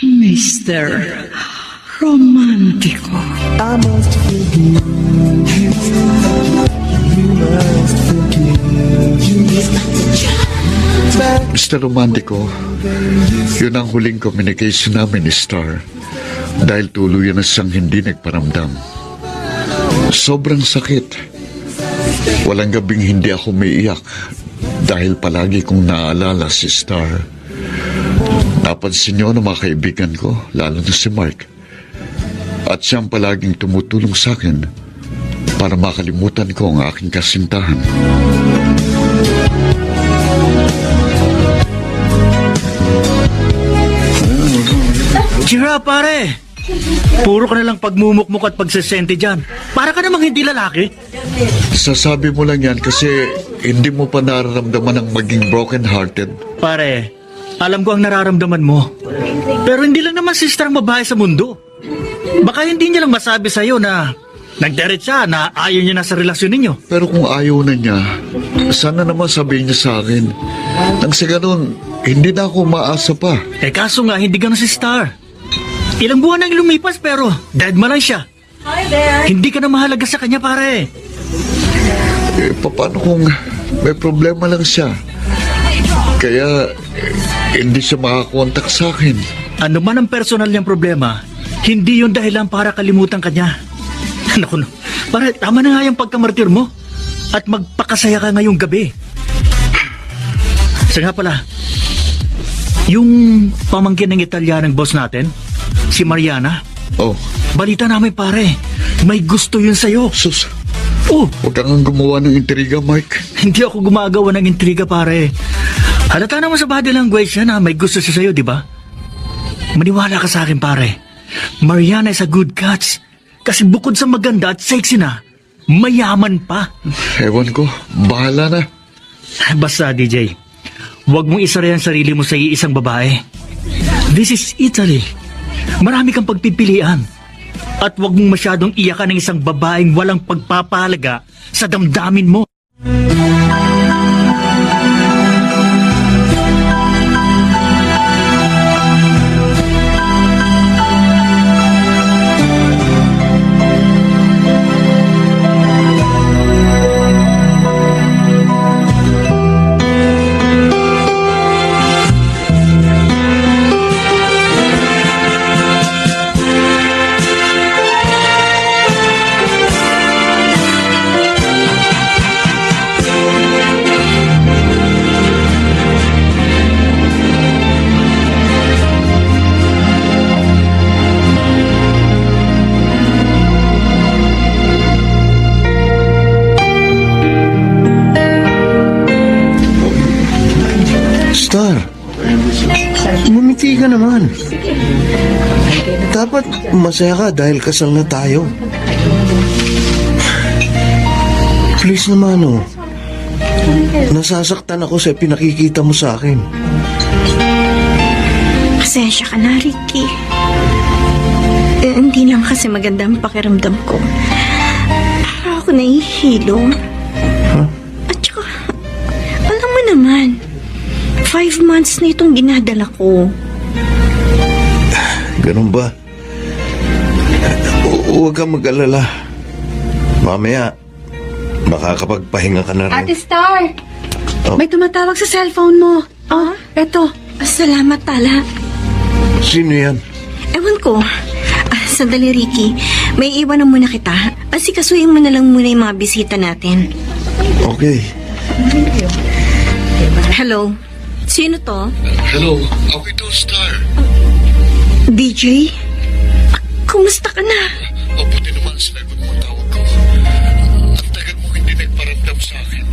Mr. Romantico. Mr. Romantico, yun ang huling communication namin ni Star dahil tuluyan na siyang hindi nagparamdam. Sobrang sakit. Walang gabing hindi ako maiyak dahil palagi kong naaalala si Star. Napansin niyo ng mga kaibigan ko, lalo na si Mark. At siyang palaging tumutulong sa akin para makalimutan ko ang aking kasintahan. Sira, pare! Puro ka nalang pagmumukmuk at pagsesente dyan. Para ka namang hindi lalaki. Sasabi mo lang yan kasi hindi mo pa nararamdaman ang maging broken-hearted. Pare, alam ko ang nararamdaman mo. Pero hindi lang naman sister ang babae sa mundo. Baka hindi niya lang masabi sa'yo na nagderet siya na ayaw niya na sa relasyon ninyo. Pero kung ayaw na niya, sana naman sabihin niya sa akin. Nang sa ganun, hindi na ako maasa pa. Eh kaso nga, hindi ganun si Star. Ilang buwan nang lumipas pero dead man lang siya. Hindi ka na mahalaga sa kanya, pare. Eh, paano kung may problema lang siya? Kaya, hindi siya makakontak sa akin. Ano man ang personal niyang problema, hindi yun dahilan para kalimutan ka niya. Naku, pare, tama na nga yung pagkamartir mo. At magpakasaya ka ngayong gabi. Sa nga pala, yung pamangkin ng Italianang boss natin, si Mariana, Oh, balita namin pare, may gusto yun sa'yo. sus. Oh, Huwag kang gumawa ng intriga, Mike. hindi ako gumagawa ng intriga pare. Halata naman sa body language niya na may gusto siya sa'yo, di ba? Maniwala ka sa akin pare. Mariana is a good catch. Kasi bukod sa maganda at sexy na, mayaman pa. Ewan ko, bahala na. Basta DJ, huwag mong isara ang sarili mo sa iisang babae. This is Italy. Marami kang pagpipilian. At huwag mong masyadong iyakan ng isang babaeng walang pagpapahalaga sa damdamin mo. Star, umiti ka naman. Dapat masaya ka dahil kasal na tayo. Please naman, oh. Nasasaktan ako sa pinakikita mo sa akin. Pasensya ka na, Ricky. Hindi lang kasi maganda ang pakiramdam ko. Para ako nahihilo. At saka, alam mo naman, 5 months na itong ginadala ko. Ganun ba? Huwag kang mag-alala. Mamaya, makakapagpahinga ka na rin. Ate Star! Oh. May tumatawag sa cellphone mo. Oh, eto. Salamat, Tala. Sino yan? Ewan ko. Sandali, Ricky. May iwanan muna kita. Asikasuhin mo na lang muna yung mga bisita natin. Okay. Hello? Sino to? Hello, ako ito, Star. DJ? Kumusta ka na? Mabuti naman sinagot mo ang tawag ko. Ang tagal mo hindi nagparamdam sa akin.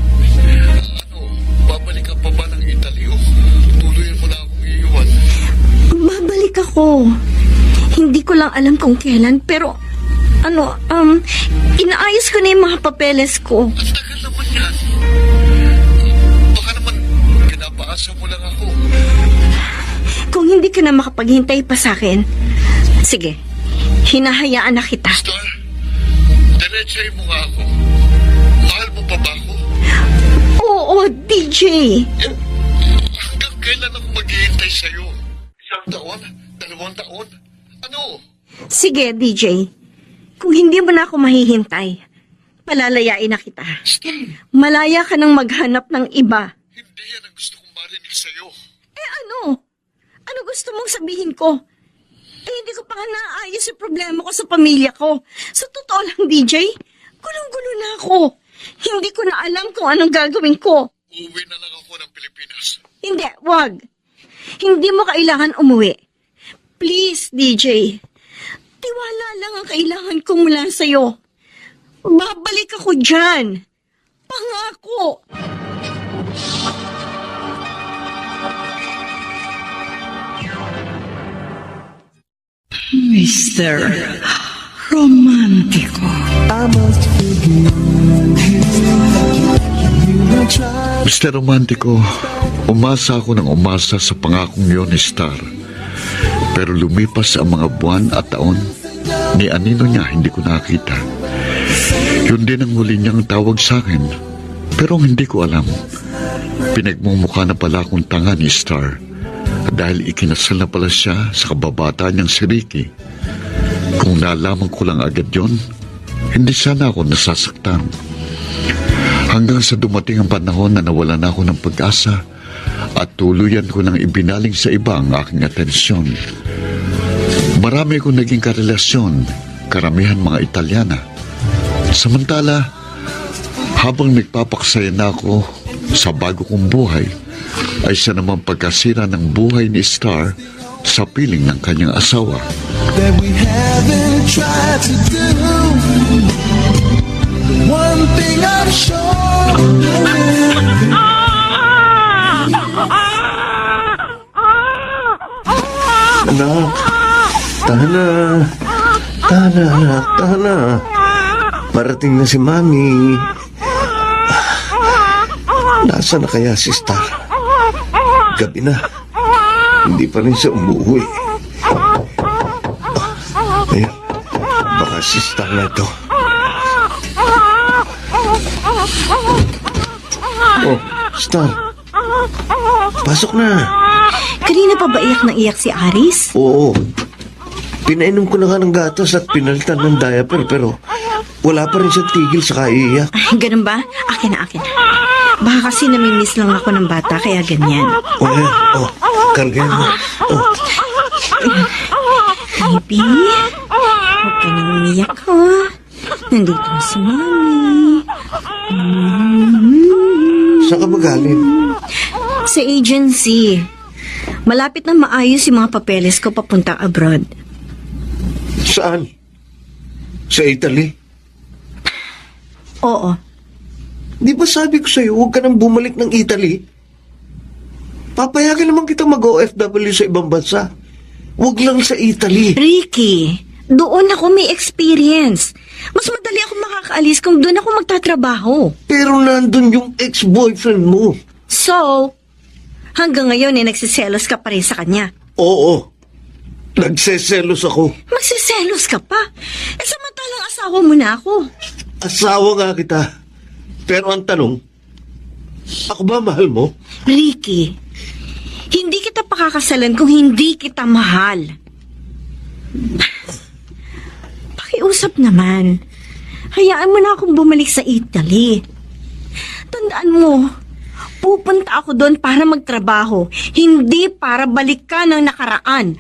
Babalik ka pa ba ng Italy o tuluyan mo na akong iiwan? Babalik ako. Hindi ko lang alam kung kailan, pero inaayos ko na yung mga papeles ko. Ang tagal naman yan. Baka naman pinapaasa mo lang ako. Kung hindi ka na makapaghintay pa sa akin, sige, hinahayaan na kita. Star, diretsay mo nga ako. Mahal mo pa ba ako? Oo, DJ. Hanggang kailan ako maghihintay sa'yo? 1 taon? 2 taon? Ano? Sige, DJ. Kung hindi mo na ako mahihintay, palalayain na kita. Malaya ka nang maghanap ng iba. Hindi yan ang gusto kong marinig sa'yo. Ano? Ano gusto mong sabihin ko? Hindi ko pa nga naayos yung problema ko sa pamilya ko. Sa totoo lang, DJ, gulong-gulo na ako. Hindi ko na alam kung anong gagawin ko. Uuwi na lang ako ng Pilipinas. Hindi, wag. Hindi mo kailangan umuwi. Please, DJ. Tiwala lang ang kailangan ko mula sa'yo. Babalik ako dyan. Pangako. Mr. Romántico. Mr. Romantico, umasa ako ng umasa sa pangakong yun ni Star. Pero lumipas ang mga buwan at taon, ni anino niya hindi ko nakita. Yun din ang huli niyang tawag sa akin, pero hindi ko alam. Pinagmumukha na pala akong tanga ni Star dahil ikinasal na pala siya sa kababata niyang si Ricky. Kung nalaman ko lang agad yon, hindi sana ako nasasaktan. Hanggang sa dumating ang panahon na nawalan ako ng pag-asa at tuluyan ko nang ibinaling sa iba ang aking atensyon. Marami akong naging karelasyon, karamihan mga Italyana. Samantala, habang nagpapaksaya na ako sa bago kong buhay, ay siya naman pagkasira ng buhay ni Star sa piling ng kanyang asawa. That we haven't tried to do. One thing I'm sure. Anak, tahan na. Parating na si Mami. Nasaan na kaya si Star? Gabi na. Hindi pa rin siya umuwi. Ayun, baka si Star na ito. Oh, Star. Pasok na. Kanina pa ba iyak na iyak si Aris? Oo. Pinainom ko na nga ng gatas at pinalitan ng diaper pero wala pa rin siyang tigil sa kaiiyak. Ay, ganun ba? Akin na. Baka kasi namimiss lang ako ng bata, kaya ganyan. O yan, kargayan mo. Baby, huwag ka nang umiyak, ha? Nandito na si Mami. Saan ka magaling? Sa agency. Malapit na maayos yung mga papeles ko papunta abroad. Saan? Sa Italy? Oo. Di ba sabi ko sa'yo, huwag ka nang bumalik ng Italy? Papayagan naman kita mag-OFW sa ibang bansa. Huwag lang sa Italy. Ricky, doon ako may experience. Mas madali ako makakaalis kung doon ako magtatrabaho. Pero nandun yung ex-boyfriend mo. So, hanggang ngayon nagsiselos ka pa rin sa kanya. Oo. Nagseselos ako. Magsiselos ka pa? Samantalang asawa mo na ako. Asawa nga kita. Pero ang tanong, ako ba mahal mo? Ricky, hindi kita pakakasalan kung hindi kita mahal. Pakiusap naman. Hayaan mo na akong bumalik sa Italy. Tandaan mo, pupunta ako doon para magtrabaho, hindi para balikan ang nakaraan.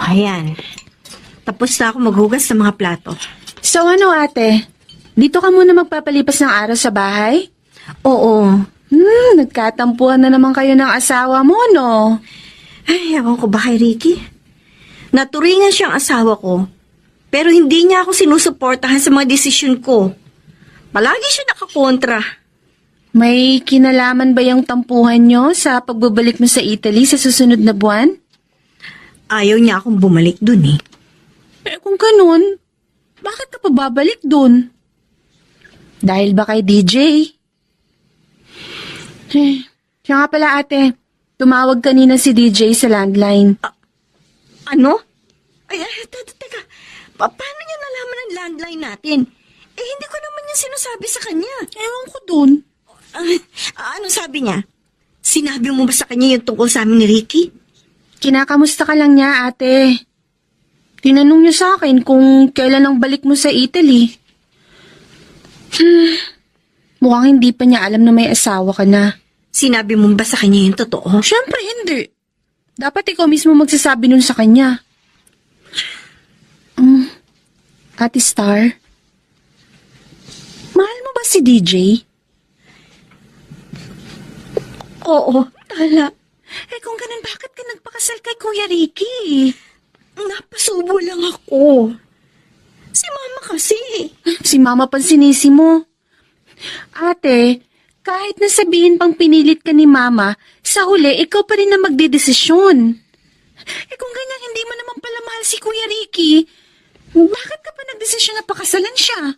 Ayan. Tapos na ako maghugas ng mga plato. So ano ate? Dito ka muna magpapalipas ng araw sa bahay? Oo. Nagkatampuhan na naman kayo ng asawa mo, no? Ay, ewan ko ba kay Ricky? Naturingan siyang asawa ko. Pero hindi niya ako sinusuportahan sa mga desisyon ko. Palagi siya nakakontra. May kinalaman ba yung tampuhan nyo sa pagbabalik mo sa Italy sa susunod na buwan? Ayaw niya akong bumalik dun eh. Eh kung ganun, bakit ka pa babalik dun? Dahil ba kay DJ? Siya nga pala ate, tumawag kanina si DJ sa landline. Ano? Ay, teka. Paano niya nalaman ang landline natin? Eh, hindi ko naman yung sinasabi sa kanya. Ewan ko dun. Anong sabi niya? Sinabi mo ba sa kanya yung tungkol sa amin ni Ricky? Kinakamusta ka lang niya ate. Tinanong niya sa akin kung kailan ang balik mo sa Italy. Mukhang hindi pa niya alam na may asawa ka na. Sinabi mo ba sa kanya yung totoo? Siyempre hindi. Dapat ikaw mismo magsasabi nun sa kanya. Ate Star, mahal mo ba si DJ? Oo, tala. Eh kung ganun, bakit ka nagpakasal kay Kuya Ricky? Napasubo lang ako. Si Mama kasi. Si Mama pang sinisi mo. Ate, kahit nasabihin pang pinilit ka ni Mama, sa huli, ikaw pa rin na magdedesisyon. Eh kung ganyan, hindi mo naman pala mahal si Kuya Ricky, bakit ka pa nagdesisyon na pakasalan siya?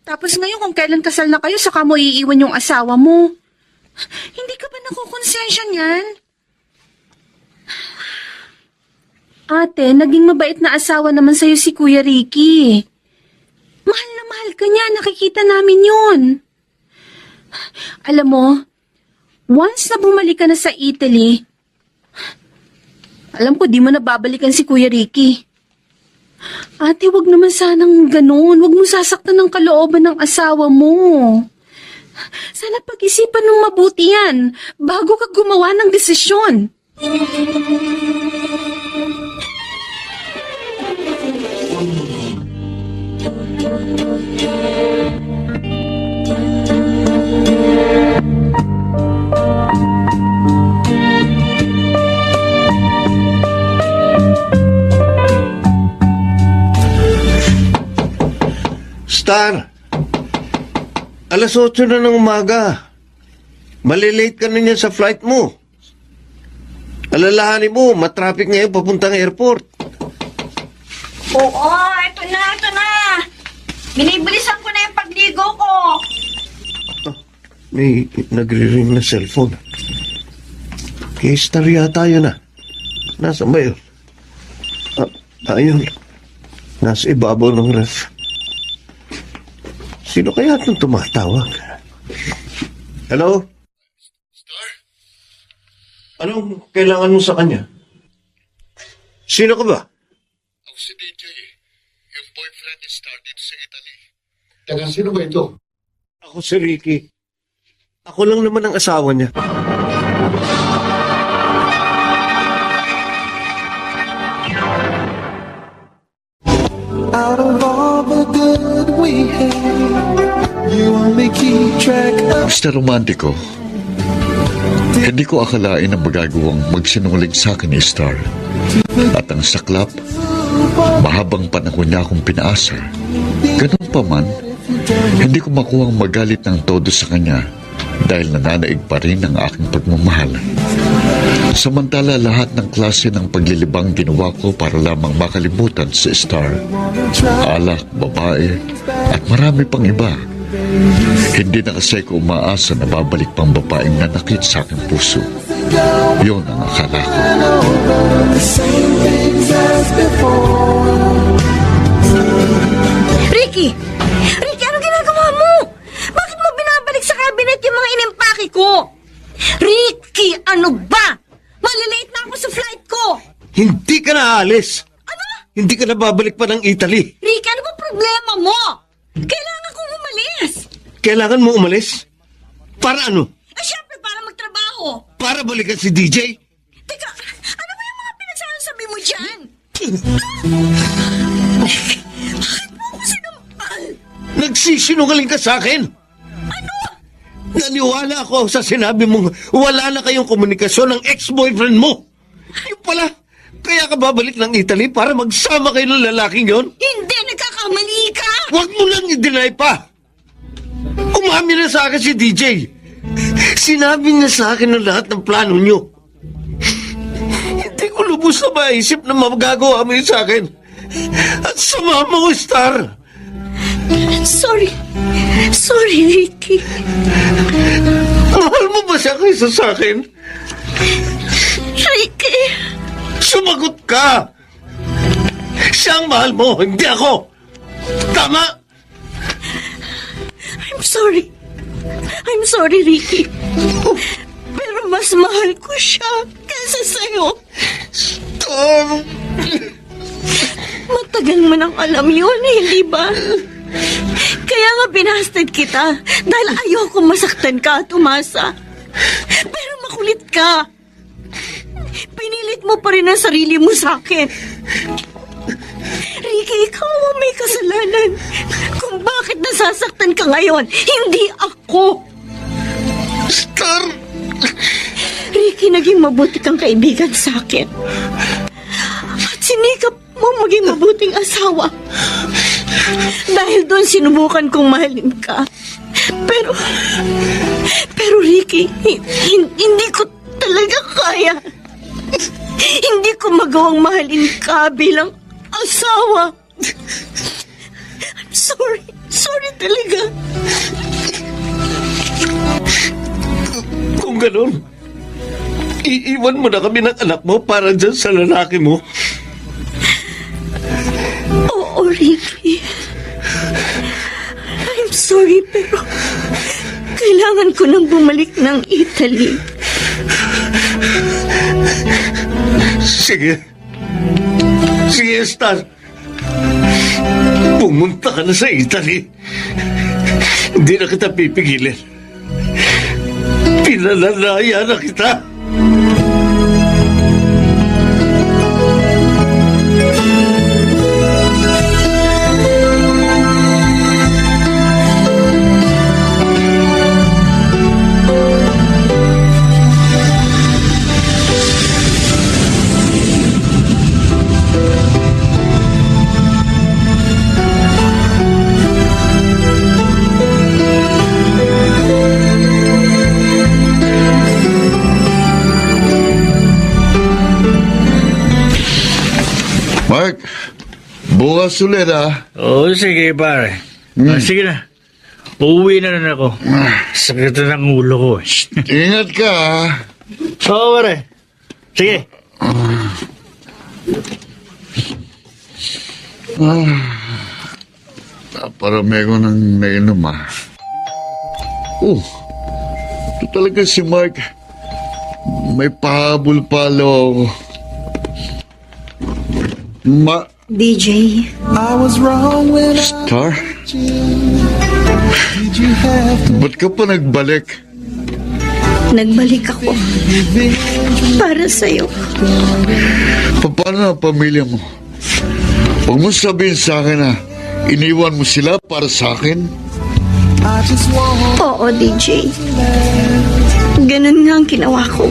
Tapos ngayon, kung kailan kasal na kayo, saka mo iiwan yung asawa mo. Hindi ka ba nakukonsensya niyan? Ate, naging mabait na asawa naman sa'yo si Kuya Ricky. Mahal na mahal ka niya, nakikita namin yun. Alam mo, once na bumalik ka na sa Italy, alam ko di mo na babalikan si Kuya Ricky. Ate, wag naman sanang ganun. Wag mo sasaktan ng kalooban ng asawa mo. Sana pag-isipan ng mabuti yan bago ka gumawa ng desisyon. Star, alas 8 na ng umaga. Malilate ka na niyan sa flight mo. Alalahanin mo, matraffic ngayon papuntang airport. Oo, ito na. Binibilisan ko na yung pagligo ko. May nagre-ring na cellphone. Kay Star yata yun ah. Nasaan ba yun? Ayun. Nasa ibabaw ng ref. Sino kaya itong tumatawag? Hello? Star? Anong kailangan mo sa kanya? Sino ka ba? Ako si DJ, yung boyfriend ni Star dito sa Italy. Taga sino ba ito? Ako si Ricky. Ako lang naman ang asawa niya. Out of all the good we had, you only keep track of. Mr. Romantico, hindi ko akalain na magagawang magsinungaling sa akin ni Star. At ang saklap, mahabang panahon niya akong pinaasa. Ganun pa man, hindi ko makuhang magalit ng todo sa kanya dahil nananaig pa rin ang aking pagmamahal. Samantala lahat ng klase ng paglilibang ginawa ko para lamang makalimutan si Star. Alak, babae, at marami pang iba Hindi na kasi ako umaasa na babalik pang babaeng nanakit sa aking puso. Yun ang akala ko. Ricky! Ricky, ano ginagawa mo? Bakit mo binabalik sa cabinet yung mga inimpake ko? Ricky, ano ba? Malilate na ako sa flight ko! Hindi ka na aalis. Ano? Hindi ka na babalik pa ng Italy. Ricky, ano ba problema mo? Kailangan kong umalis! Kailangan mo umalis? Para ano? Siyempre, para magtrabaho! Para balikan si DJ? Teka, ano ba yung mga pinagsasabi mo dyan? Bakit mo ako sinampal? Nagsisinungaling ka sa akin? Ano? Naniwala ako sa sinabi mong wala na kayong komunikasyon ng ex-boyfriend mo. Yung pala, kaya ka babalik ng Italy para magsama kayo ng lalaking yon? Hindi, nagkakamali ka! Huwag mo lang i-deny pa! Umamin na sa akin si DJ. Sinabi niya sa akin ang lahat ng plano niyo. Hindi ko lubos na maisip na magagawa mo yun sa akin. At sama mo, Star. Sorry. Sorry, Ricky. Mahal mo ba siya kaysa sa akin? Ricky. Sumagot ka! Siya ang mahal mo, hindi ako! Tama! I'm sorry, Ricky. Pero mas mahal ko siya kaysa sa'yo. Tom! Matagal mo nang alam yun, hindi ba? Kaya nga binasted kita dahil ayoko masaktan ka at umasa. Pero makulit ka. Pinilit mo pa rin ang sarili mo sa akin. Ricky, ikaw ang may kasalanan kung bakit nasasaktan ka ngayon, hindi ako. Star! Ricky, naging mabuti kang kaibigan sa akin. At sinikap mo maging mabuting asawa. Dahil doon sinubukan kong mahalin ka. Pero Ricky, hindi ko talaga kaya. Hindi ko magawang mahalin ka bilang asawa. I'm sorry. Sorry talaga. Kung ganun, iiwan mo na kami ng anak mo para dyan sa lalaki mo. Oo, Ricky. I'm sorry, pero kailangan ko nang bumalik ng Italy. Sige. Sige, Star. Pumunta ka na sa Italy. Hindi na kita pipigilin. Pinalalaya na kita. Mark, bukas ulit Oo, sige, pare. Sige na. Uuwi na rin ako. Sakit na ng ulo ko. Ingat ka Oo, pare. Sige. Parami ko nang nainom ito talaga si Mark. May pahabol palo ako. DJ, I was wrong when Star? did you have to Ba't ka pa nagbalik? nagbalik ako para sa'yo. Paano ang pamilya mo? Huwag mo sabihin sa akin na iniwan mo sila para sa akin? I just want Oo, DJ. Ganun nga ang ginawa ko.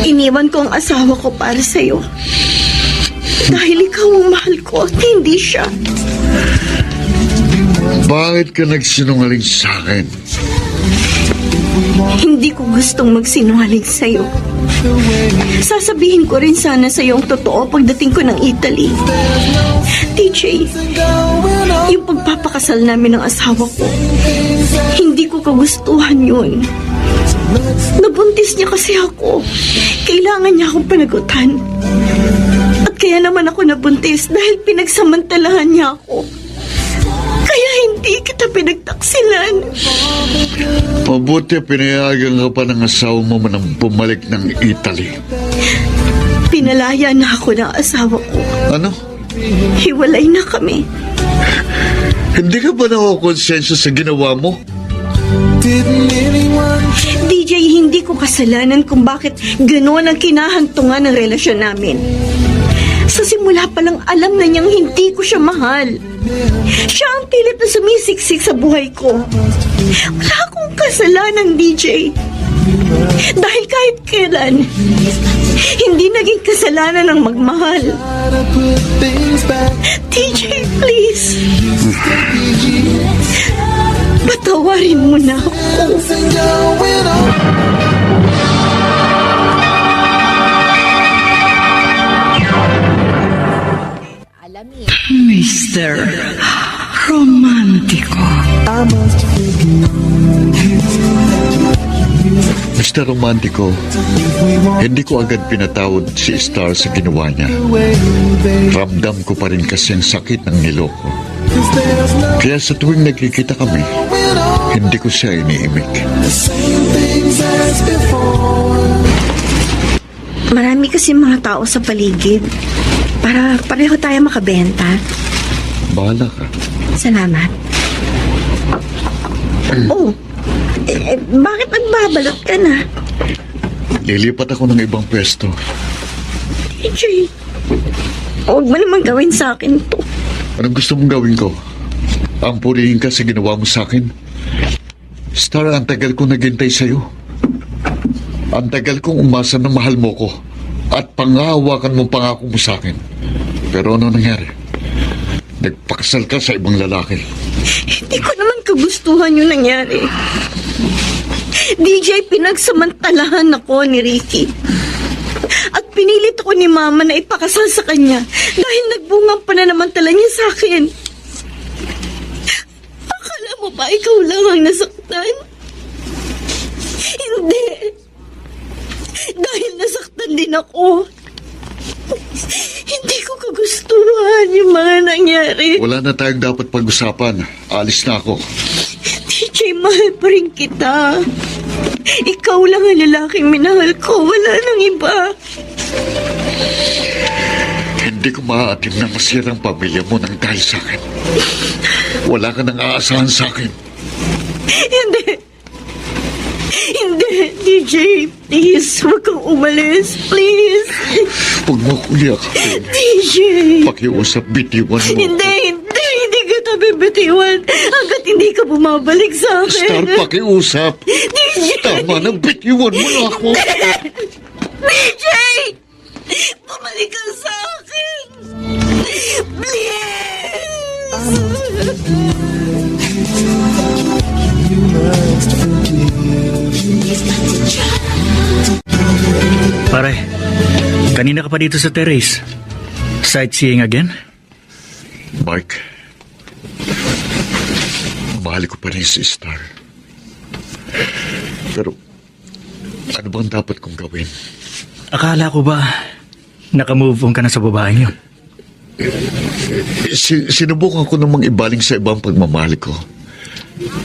Iniwan ko ang asawa ko para sa'yo. Dahil ikaw ang mahal ko at hindi siya. Bakit ka nagsinungaling sa akin? Hindi ko gustong magsinungaling sa'yo. Sasabihin ko rin sana sa'yo ang totoo pagdating ko ng Italy. TJ, yung pagpapakasal namin ng asawa ko, hindi ko kagustuhan yun. Nabuntis niya kasi ako. Kailangan niya akong panagutan. At kaya naman ako nabuntis dahil pinagsamantalahan niya ako. Kaya hindi kita pinagtaksilan. Mabuti pinayagan ka pa ng asawa mo nang bumalik ng Italy. Pinalaya na ako ng asawa ko. Ano? Hiwalay na kami. Hindi ka ba nakukonsensya sa ginawa mo? DJ, hindi ko kasalanan kung bakit gano'n ang kinahantungan ng relasyon namin. Sa simula pa lang alam na niyang hindi ko siya mahal. Siya ang pilit na sumisiksik sa buhay ko. Wala akong kasalanan, DJ. Dahil kahit kailan, hindi naging kasalanan ng magmahal. DJ, please. Patawarin mo na ako. Mr. Romántico. Mr. Romantico, hindi ko agad pinatawad si Star sa ginawa niya. Ramdam ko pa rin kasi ang sakit ng niloko. Kaya sa tuwing nagkikita kami, hindi ko siya iniimik. Marami kasi mga tao sa paligid. Para pareho tayo makabenta. Bahala ka. Salamat. Oh, bakit nagbabalot ka na? Lilipat ako ng ibang pwesto. DJ, huwag mo naman gawin sa akin to. Anong gusto mong gawin ko? Ampurihin ka sa ginawa mo sa akin? Star, ang tagal kong naghintay sa'yo. Ang tagal kong umasa na mahal mo ko at pangahawakan mo pangako mo sa akin. Pero ano nangyari? Nagpakasal ka sa ibang lalaki. Hindi ko naman kagustuhan yung nangyari. DJ, pinagsamantalahan ako ni Ricky. At pinilit ako ni Mama na ipakasal sa kanya dahil nagbungang pananamentala niya sa akin. Akala mo ba ikaw lang ang nasaktan? Hindi. Dahil nasaktan din ako. Hindi ko kagustuhan yung mga nangyari. Wala na tayong dapat pag-usapan. Alis na ako. DJ, mahal pa rin kita. Ikaw lang ang lalaking minahal ko. Wala nang iba. Hindi ko maaatim na masirang pamilya mo nang dahil sa akin. Wala ka nang aasahan sa akin. Hindi. Hindi, DJ. Please, huwag kang umalis. Please. Huwag mo akong yakapin. DJ. Pakiusap, bitiwan mo. Hindi kita bibitiwan hanggat hindi ka bumabalik sa akin. Star, pakiusap. DJ. Tama na, bitiwan mo na ako. DJ! Bumalik ka sa akin! Pare, kanina ka pa dito sa terrace. Sightseeing again? Mark, mahal ko pa rin si Star. Pero, ano bang dapat kong gawin? Akala ko ba nakamove on ka na sa babaeng yun? Sinubukan ko namang ibaling sa ibang pagmamahal ko.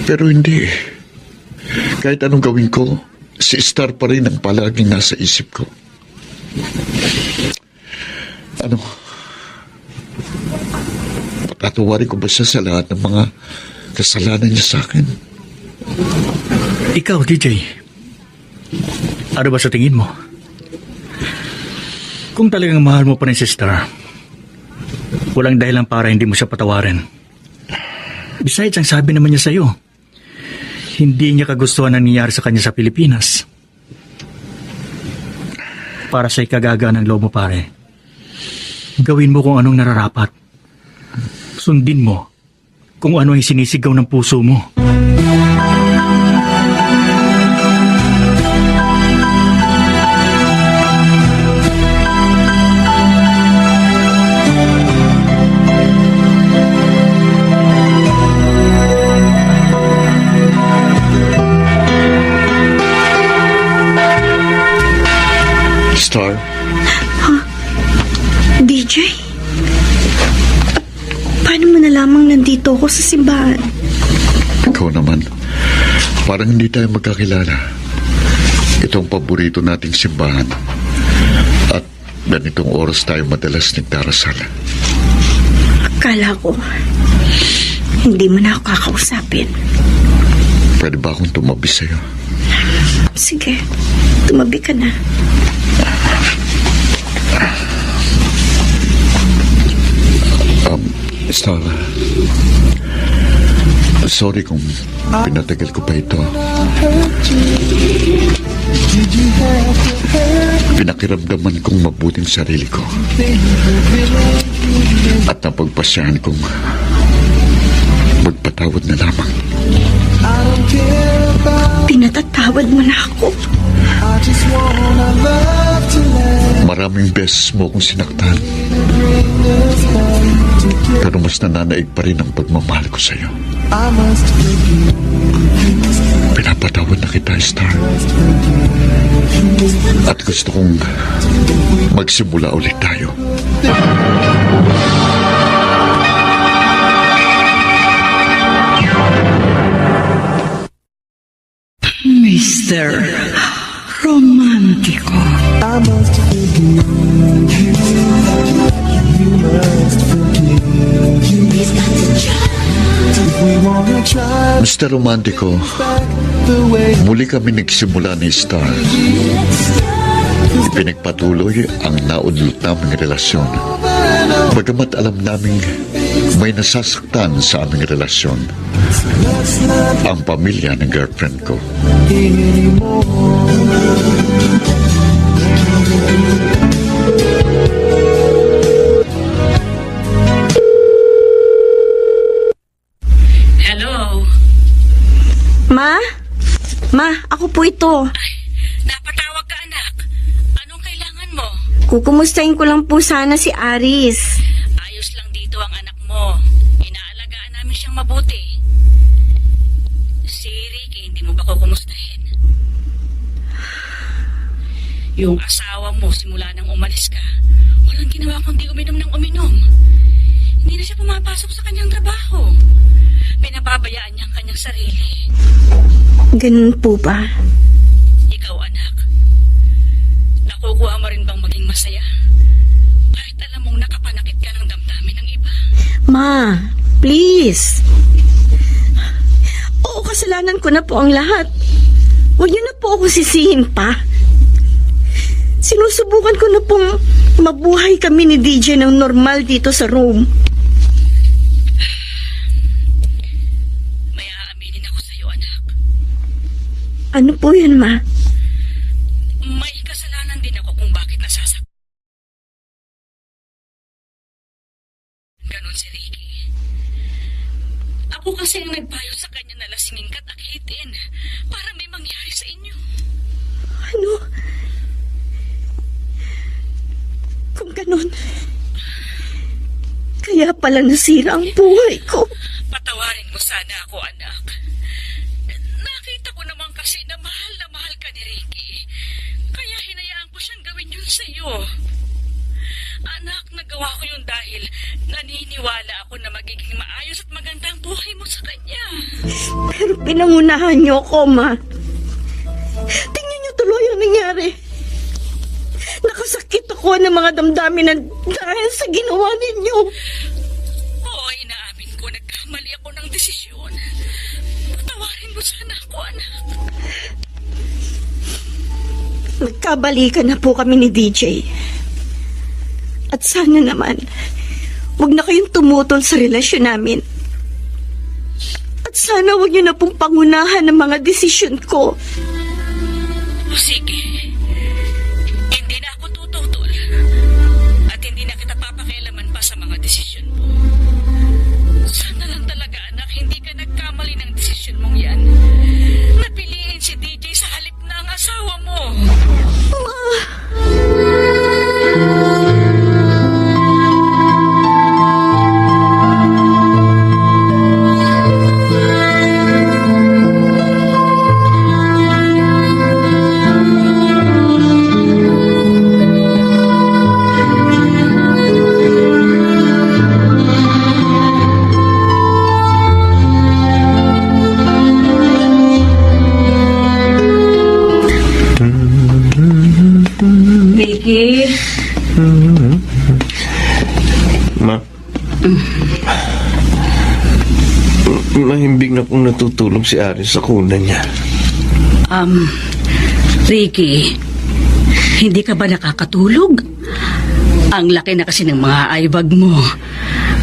Pero hindi. Kahit anong gawin ko, si Star pa rin ang palaging nasa isip ko. Ano? Patatawarin ko ba siya sa lahat ng mga kasalanan niya sa akin? Ikaw, DJ. Ano ba sa tingin mo? Kung talagang mahal mo pa rin si Star, walang dahilan para hindi mo siya patawarin. Besides, ang sabi naman niya sa'yo, hindi niya kagustuhan ang nangyayari sa kanya sa Pilipinas. Para sa ikagagaan ng loob mo, pare, gawin mo kung anong nararapat. Sundin mo kung ano ang sinisigaw ng puso mo. Star, DJ? Paano mo nalamang nandito ako sa simbahan? ikaw naman. Parang hindi tayo magkakilala. Itong paborito nating simbahan. At ganitong oras tayo madalas nagdarasal. Akala ko, hindi mo na ako kakausapin. Pwede ba akong tumabi sa'yo? Sige, tumabi ka na. Star, sorry kung pinatagal ko pa ito. Pinakiramdaman kong mabuting sarili ko. At napagpasyahan kong magpatawad na lamang. Pinatatawad mo na ako. Maraming beses mo akong sinaktan. Pero mas nananaig pa rin ang pagmamahal ko sa'yo. Pinapatawad na kita, Star. At gusto kong magsimula ulit tayo. Mr. Romantico. I must forgive you. You must forgive me. If we wanna try Mr. Romantico, back the way muli kami nagsimula ni Star. Pinagpatuloy ang naunlot naming relasyon. Bagamat alam naming may nasasaktan sa aming relasyon. Ang pamilya ng girlfriend ko. Hello? Ma? Ma, ako po ito. Napatawag ka, anak. Anong kailangan mo? Kukumustahin ko lang po sana si Aris. Ayos lang dito ang anak mo. Inaalagaan namin siyang mabuti. Si Ricky, hindi mo ba kukumustahin? Yung asawa mo, simula nang umalis ka, walang ginawa kundi uminom ng uminom. Hindi na siya pumapasok sa kanyang trabaho. Pinapabayaan niya ang kanyang sarili. Ganun po ba? Ikaw, anak, nakukuha mo rin bang maging masaya? Kahit alam mong nakapanakit ka ng damdamin ng iba. Ma, please. Oo, kasalanan ko na po ang lahat. Huwag niyo na po ako sisihin pa. Sinusubukan ko na pong mabuhay kami ni DJ ng normal dito sa Rome. May aaminin ako sa'yo, anak. Ano po yun, Ma? May kasalanan din ako kung bakit nasasak. Ganon si Ricky. Ako kasi ang nagpayo sa kanya na lasingin ka't akitin para may mangyari sa inyo. Ano? Kung ganon, kaya pala nasira ang buhay ko. Patawarin mo sana ako, anak. Nakita ko naman kasi na mahal ka ni Ricky. Kaya hinayaan ko siyang gawin yun sa'yo. Anak, nagawa ko yun dahil naniniwala ako na magiging maayos at maganda ang buhay mo sa kanya. Pero pinangunahan niyo ako, Ma. Tingnan niyo tuloy ang nangyari. Nakasakit ako ng mga damdamin dahil sa ginawa ninyo. Oo, inaamin ko, nagkamali ako ng desisyon. Patawarin mo sana ako, anak. Nagkabalikan na po kami ni DJ. At sana naman, huwag na kayong tumutol sa relasyon namin. At sana huwag niyo na pong pangunahan ng mga desisyon ko. O sige, hindi na ako tututol. At hindi na kita papakialaman pa sa mga desisyon mo. Sana lang talaga, anak, hindi ka nagkamali ng desisyon mong yan. Napiliin si DJ sa halip na ang asawa mo. Ma. Mahimbing na pong natutulog si Aris sa kunan niya. Ricky, hindi ka ba nakakatulog? Ang laki na kasi ng mga eyebag mo.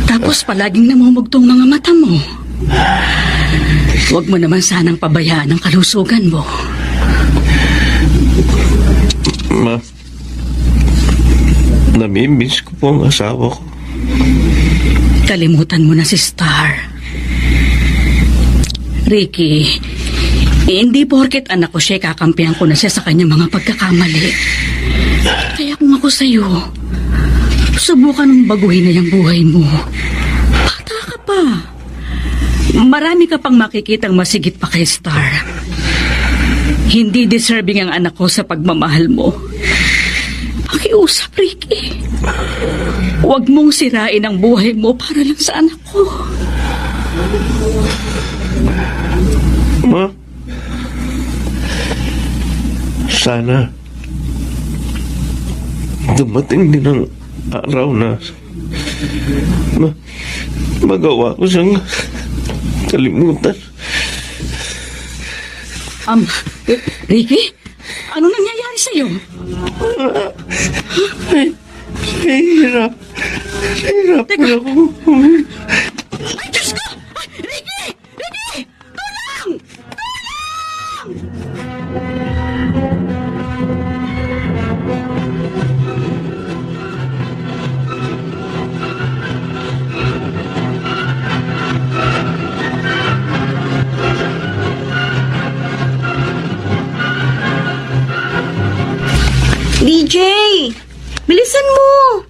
Tapos palaging namumugtong mga mata mo. Huwag mo naman sanang pabayaan ang kalusugan mo. Ma, namimiss ko po ang asawa ko. Kalimutan mo na si Star. Ricky, hindi porket anak ko siya, kakampihan ko na siya sa kanyang mga pagkakamali. Kaya kung ako sa'yo, subukan mong baguhin na yung buhay mo. Bata ka pa. Marami ka pang makikitang masigit pa kay Star. Hindi deserving ang anak ko sa pagmamahal mo. Pakiusap, Ricky. Huwag mong sirain ang buhay mo para lang sa anak ko. Ma, sana dumating din ang araw na magawa ko siyang kalimutan. Ricky? Ano nangyayari sa'yo? Hirap Teka. na ako. Ay, Diyos ko! Ay, Ricky! Ricky! Tulong! DJ! Bilisan mo!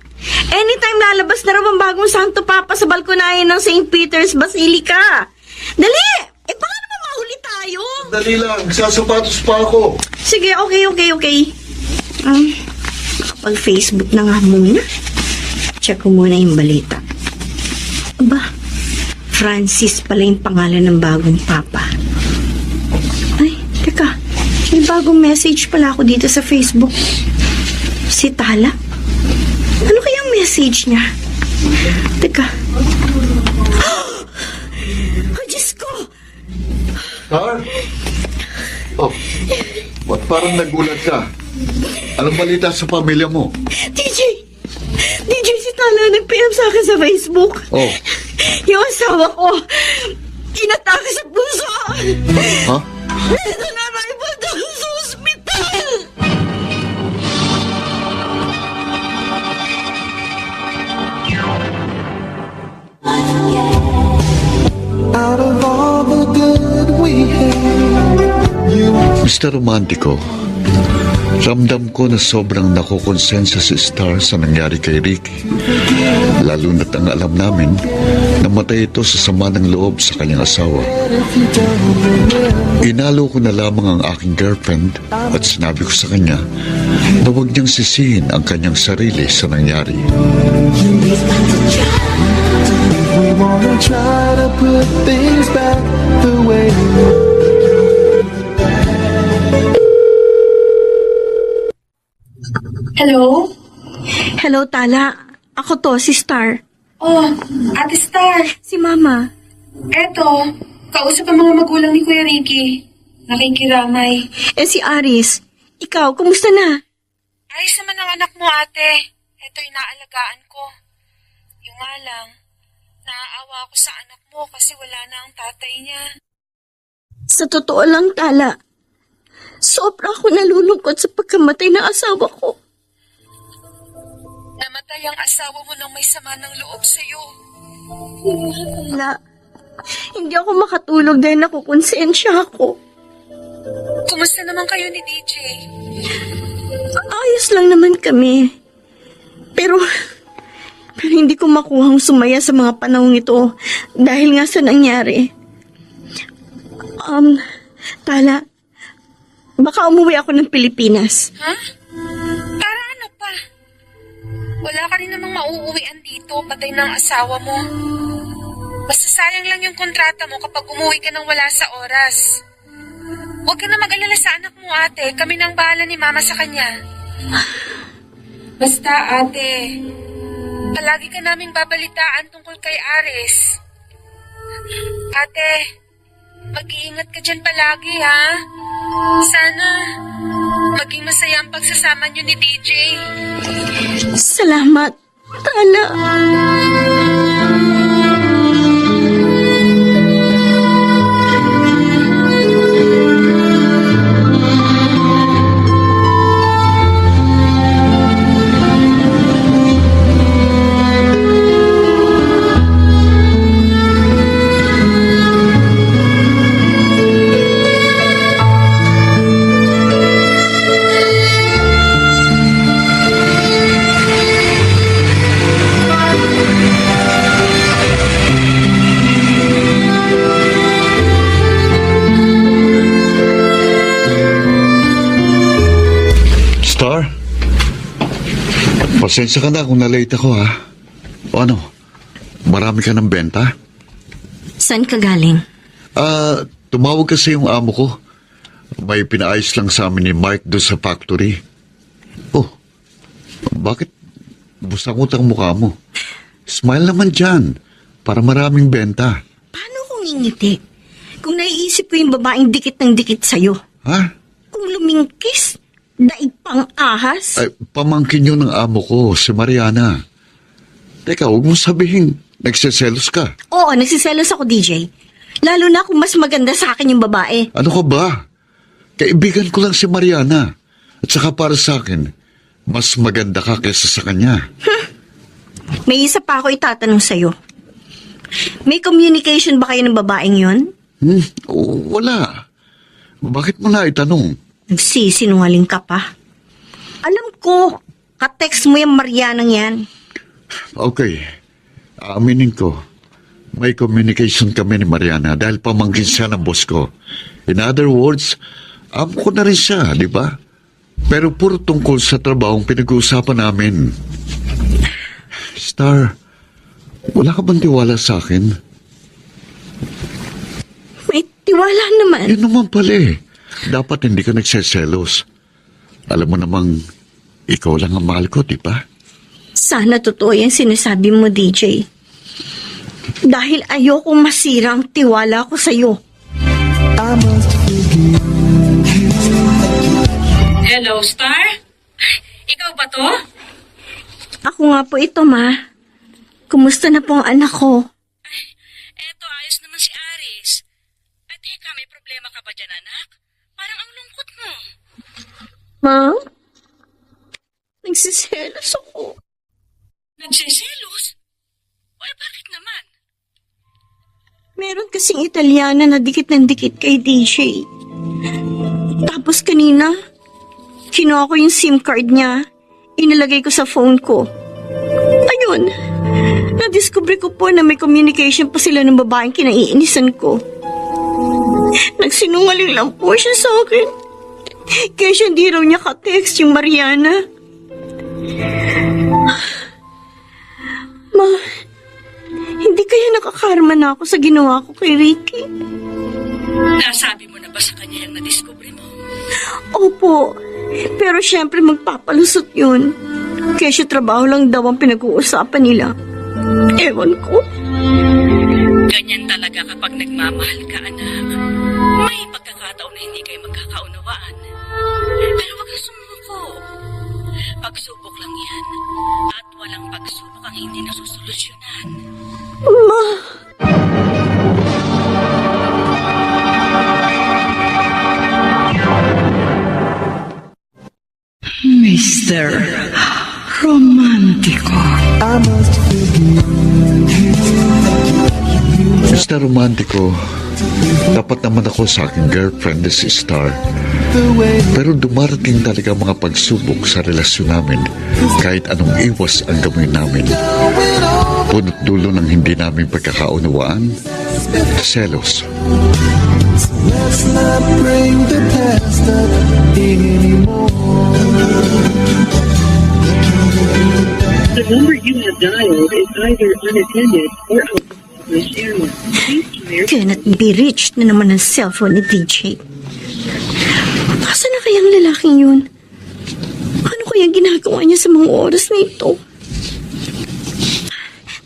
Anytime lalabas na raw ang bagong Santo Papa sa balkonahe ng St. Peter's Basilica. Dali! Baka naman mahuli tayo. Dali lang, sasapatos pa ako. Sige, okay. Kapag Facebook na nga muna. Check ko muna yung balita. Aba, Francis pala yung pangalan ng bagong Papa. Ay, teka. May bagong message pala ako dito sa Facebook. Si Tala? Ano kayang message niya? Teka. Oh, Diyos ko! Star? Oh, ba't parang nagulat ka? Anong balita sa pamilya mo? DJ, si Tala nag-PM sa akin sa Facebook. Oh. Yung asawa ko, inatake sa puso. Ha? Ito na naipunta ko sa ospital. Out of all the good we had, you Mr. Romantico, ramdam ko na sobrang nakukonsensa si Star sa nangyari kay Ricky. Lalo na't ang alam namin, namatay ito sa sama ng loob sa kanyang asawa. Inalo ko na lamang ang aking girlfriend at sinabi ko sa kanya na huwag niyang sisihin ang kanyang sarili sa nangyari. we wanna try to put things back the way Hello? Hello, Tala. Ako to, si Star. Oh, Ate Star. Si Mama. Eto, kausap ang mga magulang ni Kuya Ricky. Nakikiramay. Si Aris. Ikaw, kumusta na? Ayos naman ang anak mo, ate. Eto, inaalagaan ko. Yung nga lang, naaawa ako sa anak mo kasi wala na ang tatay niya. Sa totoo lang, Tala. Sobra ako nalulungkot sa pagkamatay ng asawa ko. Namatay ang asawa mo nang may sama ng loob sa'yo. Tala, hindi ako makatulog dahil nakukonsensya ako. Kumusta naman kayo ni DJ? Ayos lang naman kami. Pero hindi ko makuhang sumaya sa mga panahong ito dahil nga sa nangyari. Tala, baka umuwi ako ng Pilipinas. Ha? Para ano pa? Wala ka rin namang mauuwian dito, patay ng asawa mo. Basta sayang lang yung kontrata mo kapag umuwi ka nang wala sa oras. Huwag ka na mag-alala sa anak mo, ate. Kami nang bahala ni Mama sa kanya. Basta ate, palagi ka naming babalitaan tungkol kay Aris. Ate, mag-iingat ka dyan palagi ha. Sana maging masaya ang pagsasama niyo ni DJ. Salamat, Tala. Star? Pasensya ka na kung na-late ako, ha? O ano? Marami ka ng benta? Saan ka galing? Tumawag kasi yung amo ko. May pinaayos lang sa amin ni Mark doon sa factory. Oh, bakit busangot ang mukha mo? Smile naman dyan, para maraming benta. Paano kung ngingiti? Kung naiisip ko yung babaeng dikit ng dikit sa'yo. Ha? Kung lumingkis, daig pang ahas. Ay, pamangkin yun ng amo ko, si Mariana. Teka, huwag mo sabihin, nagsiselos ka. Oo, nagsiselos ako, DJ. Lalo na kung mas maganda sa akin yung babae. Ano ka ba? Kaibigan ko lang si Mariana. At saka para sa akin, mas maganda ka kaysa sa kanya. May isa pa ako itatanong sa'yo. May communication ba kayo ng babaeng yon? Wala. Bakit mo na itanong? Nagsisinungaling ka pa. Alam ko, ka-text mo yung Marianang yan. Okay. Aaminin ko, may communication kami ni Mariana dahil pamangkin siya ng boss ko. In other words, amo ko na rin siya, di ba? Pero puro tungkol sa trabahong pinag-uusapan namin. Star, wala ka bang tiwala sa akin? May tiwala naman. Yun naman pala eh. Dapat hindi ka nagseselos. Alam mo namang, ikaw lang ang mahal ko, di ba? Sana totoo yung sinasabi mo, DJ. Dahil ayoko masira ang tiwala ko sa'yo. Hello, Star? Ikaw ba to? Ako nga po ito, Ma. Kumusta na po ang anak ko? Eto, ayos naman si Aris. At teka, may problema ka ba dyan, anak? Parang ang lungkot mo. Ma? Nagsiselos ako. Nagsiselos? Why, bakit naman? Meron kasing Italiana na dikit ng dikit kay DJ. Tapos kanina, kinuha ko yung SIM card niya. Inilagay ko sa phone ko. Ayun, nadiskubre ko po na may communication pa sila ng babaeng kinaiinisan ko. Nagsinungaling lang po siya sa akin. Kaya siya hindi raw niya ka-text yung Mariana. Ma, hindi kaya nakakarma na ako sa ginawa ko kay Ricky? Nasabi mo na ba sa kanya yung nadiskubre mo? Opo, pero syempre magpapalusot yun. Kesyo trabaho lang daw ang pinag-uusapan nila. Ewan ko. Ganyan talaga kapag nagmamahal ka, anak. May pagkakataon na hindi kayo magkakaunawaan. Pero wag kang sumuko. Pagsubok lang yan. At walang pagsubok ang hindi nasusolusyonan. Ma! Mr. Romantico. Mr. Romantico, dapat naman ako sa aking girlfriend na si Star. Pero dumarating talaga mga pagsubok sa relasyon namin kahit anong iwas ang gawin namin. Punot dulo ng hindi namin pagkakaunawaan, selos. Let's not bring the past up anymore. The number you have dialed is either unattended or out of English area. Please try your Cannot be reached na naman ang cellphone ni DJ. Asa na kayang lalaking yun? Ano kaya ginagawa niya sa mga oras na ito?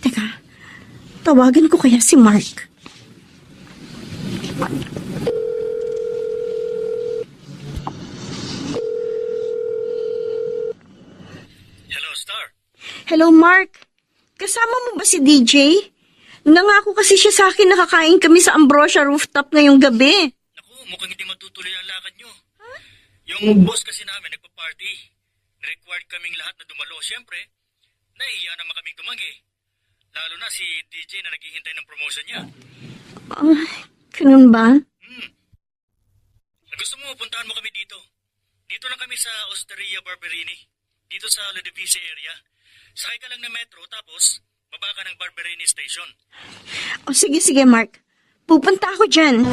Teka, tawagan ko kaya si Mark. Hello, Star. Hello, Mark. Kasama mo ba si DJ? Nangako kasi siya sa akin na kakain kami sa Ambrosia rooftop ngayong gabi. Naku, mukhang hindi matutuloy ang lakad nyo. Yung boss kasi namin nagpa-party. Required kaming lahat na dumalo. Siyempre, nahihiya naman kaming tumanggi. Lalo na si DJ na naghihintay ng promotion niya. Ganun ba? Gusto mo, puntahan mo kami dito. Dito lang kami sa Osteria Barberini. Dito sa Ludovisi area. Sakay ka lang ng metro, tapos baba ka ng Barberini Station. O sige, Mark. Pupunta ako dyan.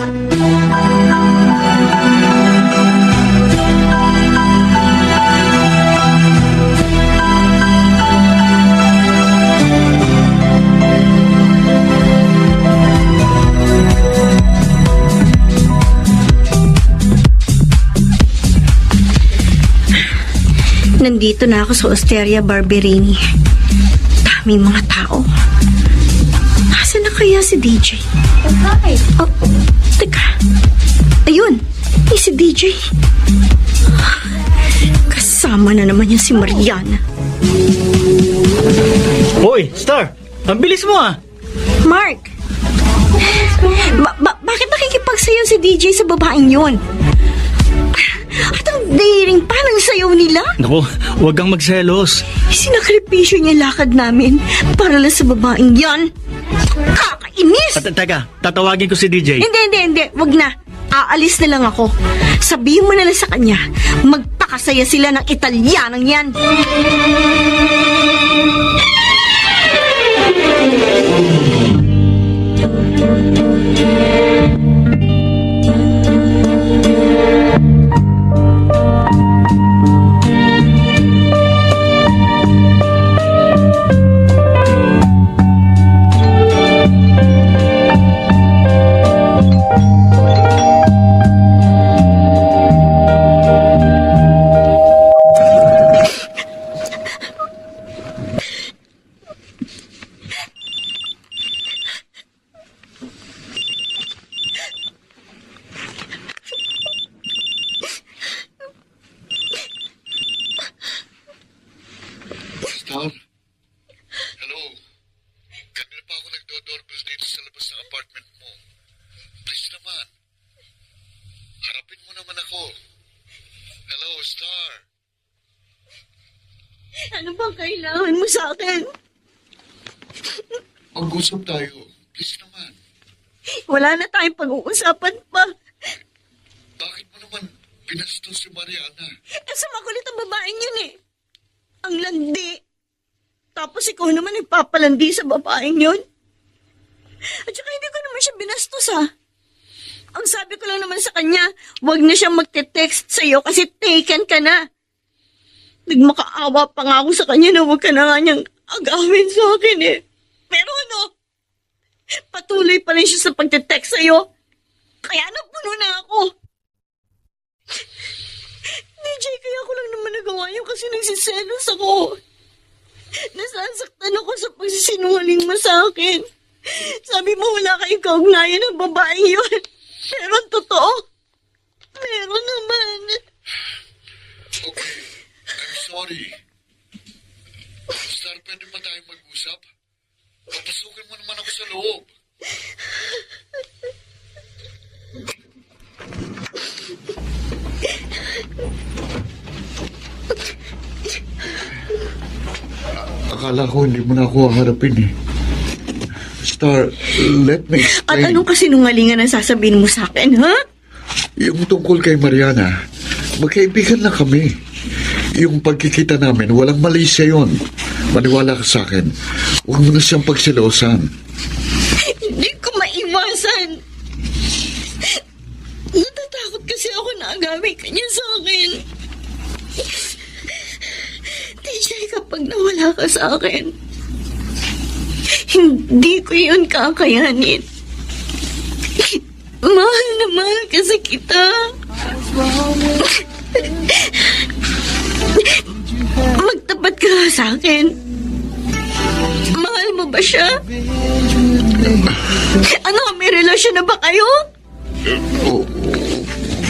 Nandito na ako sa Osteria Barberini. Daming mga tao. Nasaan na kaya si DJ? Oh, teka. Ayun, si DJ. Kasama na naman yan si Mariana. Hoy, Star! Ang bilis mo ah! Mark! Bakit nakikipagsayaw si DJ sa babaeng yun? At ang daring pa ng sayaw nila? Naku, huwag kang magselos. Sinakripisyo niya lakad namin para lang sa babaeng yan. Kakainis! At teka, tatawagin ko si DJ. Hindi. Wag na. Aalis na lang ako. Sabihin mo na lang sa kanya, magpakasaya sila ng Italianang yan. Star? Hello? Kanina pa ako nagdo-doorbell dito sa labas ng apartment mo. Please naman. Harapin mo naman ako. Hello, Star? Ano bang kailangan mo sa akin? Mag-usap tayo. Please naman. Wala na tayong pag-uusapan pa. Bakit mo naman pinastos si Mariana? Kasi makulit ang babaeng yun eh. Ang landi. Tapos ikaw naman nagpapalandi sa babaeng yun. At saka hindi ko naman siya binastos ha. Ang sabi ko lang naman sa kanya, huwag na siyang magte-text sa'yo kasi taken ka na. Nagmakaawa pa nga ako sa kanya na huwag ka na nga niyang agawin sa akin eh. Pero ano, patuloy pa rin siya sa pagte-text sa'yo. Kaya napuno na ako. DJ, kaya ko lang naman nagawa yun kasi nagsiselos ako. Nasasaktan ako sa pagsisinungaling mo sa akin. Sabi mo wala kayong kaugnayan ng babae yun. Pero ang totoo, meron naman. Okay, I'm sorry. Star, pwede pa tayong mag-usap? Papasukin mo naman ako sa loob. Akala ko hindi mo na ako harapin eh. Star, let me At explain. anong kasinungalingan ang sasabihin mo sa akin, ha? Yung tungkol kay Mariana, magkaibigan lang kami. Yung pagkikita namin, walang mali siya yun. Maniwala ka sa akin. Huwag mo na siyang pagsilosan. Hindi ko maiwasan. Natatakot kasi ako na agawin ka niya sa akin. DJ, kapag nawala ka sa akin, hindi ko yun kakayanin. Mahal na mahal kasi kita. magtapat ka nga sa akin. Mahal mo ba siya? Ano, may relasyon na ba kayo?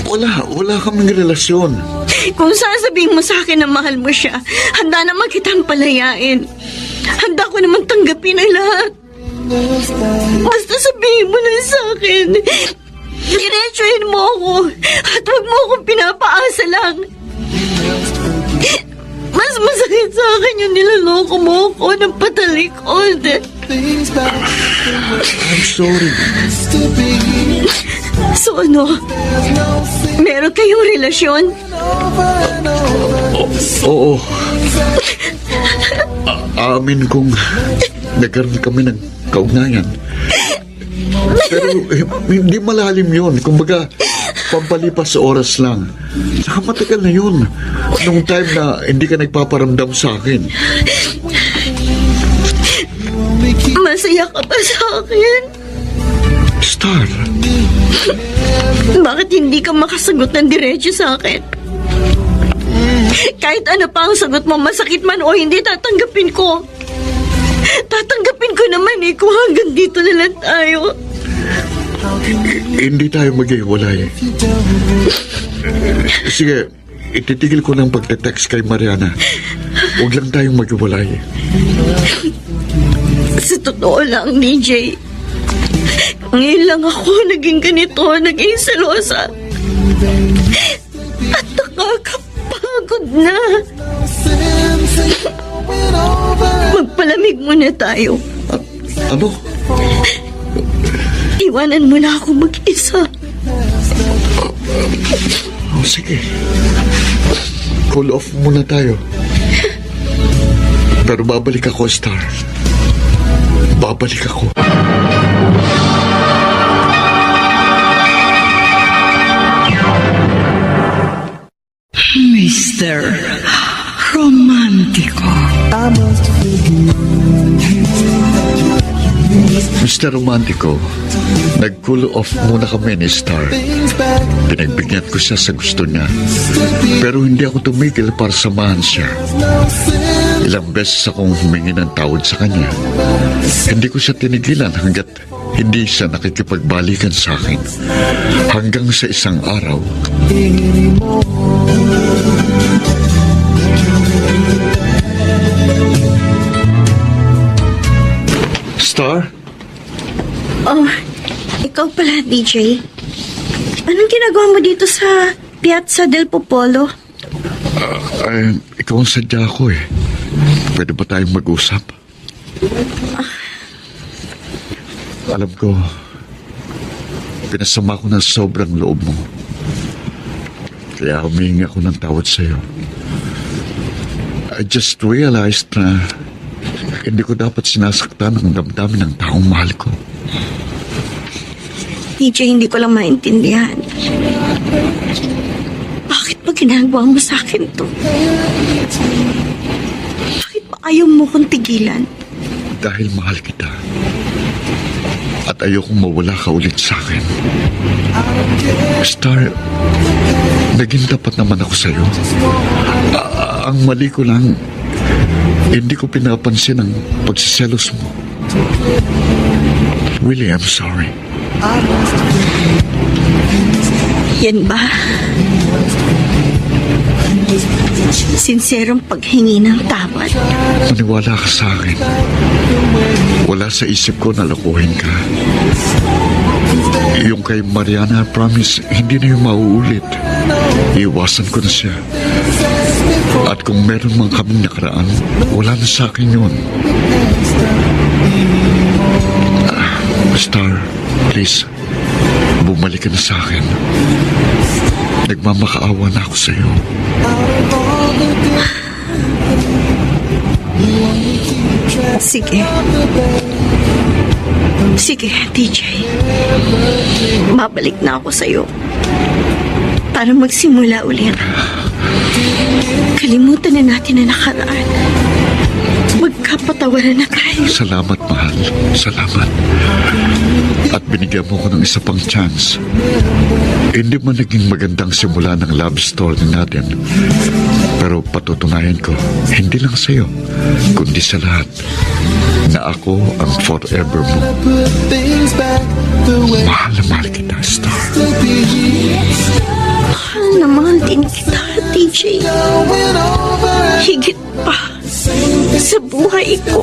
Wala kaming relasyon. Kung sasabihin mo sa akin na mahal mo siya, handa naman kitang palayain. Handa ko naman tanggapin ang lahat. Basta sabihin mo lang sa akin. Diretsuhin mo ako at huwag mo akong pinapaasa lang. Mas masakit sa akin yung nilaloko mo ako ng patalikod. I'm sorry. So ano? Meron kayong relasyon? Oo. Amin kong nagkaroon kami ng kaugnayan. Pero hindi malalim yun. Kumbaga, pampalipas sa oras lang. Saka matagal na yun. Nung time na hindi ka nagpaparamdam sa akin. Masaya ka ba sa akin? Star, Bakit hindi ka makasagot ng diretso sa akin? Kahit ano pa ang sagot mo, masakit man o hindi, tatanggapin ko. Tatanggapin ko naman kung hanggang dito na lang tayo. hindi tayo maghiwalay. Sige, ititigil ko ng pagte-text kay Mariana. Huwag lang tayong maghiwalay. Sa totoo lang, DJ, ngayon lang ako naging ganito, naging selosa. At nakakapagod na. Magpalamig muna tayo. Ano? Iwanan mo na ako mag-isa. Oh, sige. Cool off muna tayo. Pero babalik ako, Star. Babalik ako. Mr. Romantico. Mr. Romantico, nag-cool off muna kami ni Star. Pinagbigyan ko siya sa gusto niya. Pero hindi ako tumigil para samahan siya. Ilang beses akong humingi ng tawad sa kanya. Hindi ko siya tinigilan hanggat hindi siya nakikipagbalikan sa akin. Hanggang sa isang araw, Star? Oh, ikaw pala, DJ. Anong ginagawa mo dito sa Piazza del Popolo? Ikaw ang sadya ko eh. Pwede ba tayong mag-usap? Alam ko, pinasama ko ng sobrang loob mo. Kaya humingi ako ng tawad sa'yo. I just realized na hindi ko dapat sinasaktan ang damdamin ng taong mahal ko. DJ, hindi ko lang maintindihan. Bakit ba ginagawa mo sa akin to? Bakit ba ayaw mo kong tigilan? Dahil mahal kita. At ayokong mawala ka ulit sa akin. Star, naging tapat naman ako sa'yo. Ang mali ko lang, hindi ko pinapansin ang pagsiselos mo. Really, I'm sorry. Yan ba? Sinserong paghingi ng tawad. Maniwala ka sa akin. Wala sa isip ko na lokohin ka. Yung kay Mariana, promise, hindi na yung mauulit. Iiwasan ko na siya. At kung meron man kaming nakaraan, wala na sa akin yun. Star, please, bumalik ka na sa akin. Nagmamakaawa na ako sa'yo. Sige. Sige, DJ. Babalik na ako sa'yo. Para magsimula ulit. Kalimutan na natin na nakaraan. Magkapatawaran na tayo. Salamat, mahal. Salamat. At binigyan mo ko ng isa pang chance. Hindi man naging magandang simula ng love story natin. Pero patutunayan ko, hindi lang sa'yo, kundi sa lahat, na ako ang forever mo. Put things back the way Mahal na mahal kita, Star. to be. Mahal na mahal din kita, DJ. Going over Higit pa sa buhay ko.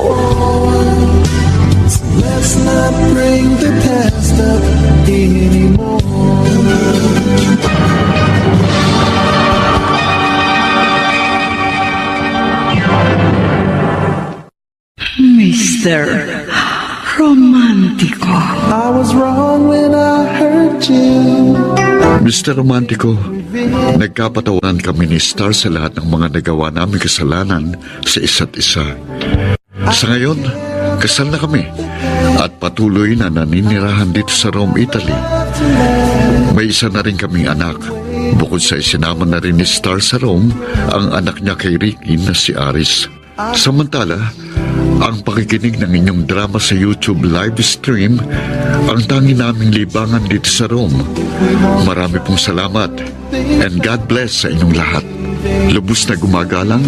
Let's not bring the past up anymore. Mr. Romantico. I was wrong when I hurt you. Mr. Romantico, nagkapatawanan kami ni Star sa lahat ng mga nagawa namin kasalanan sa isa't isa. Sa ngayon, kasal na kami at patuloy na naninirahan dito sa Rome, Italy. May isa na rin kaming anak. Bukod sa isinama na rin ni Star sa Rome, ang anak niya kay Ricky na si Aris. Samantala, ang pakikinig ng inyong drama sa YouTube live stream ang tangi naming libangan dito sa Rome. Marami pong salamat and God bless sa inyong lahat. Lubos na gumagalang,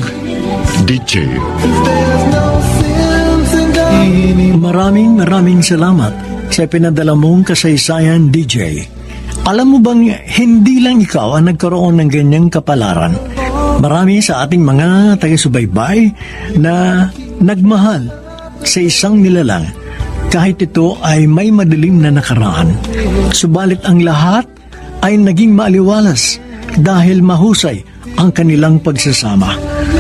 DJ. Maraming salamat sa pinadala mong kasaysayan, DJ. Alam mo bang hindi lang ikaw ang nagkaroon ng ganyang kapalaran? Marami sa ating mga taga-subaybay na nagmahal sa isang nilalang kahit ito ay may madilim na nakaraan. Subalit ang lahat ay naging maaliwalas dahil mahusay ang kanilang pagsasama.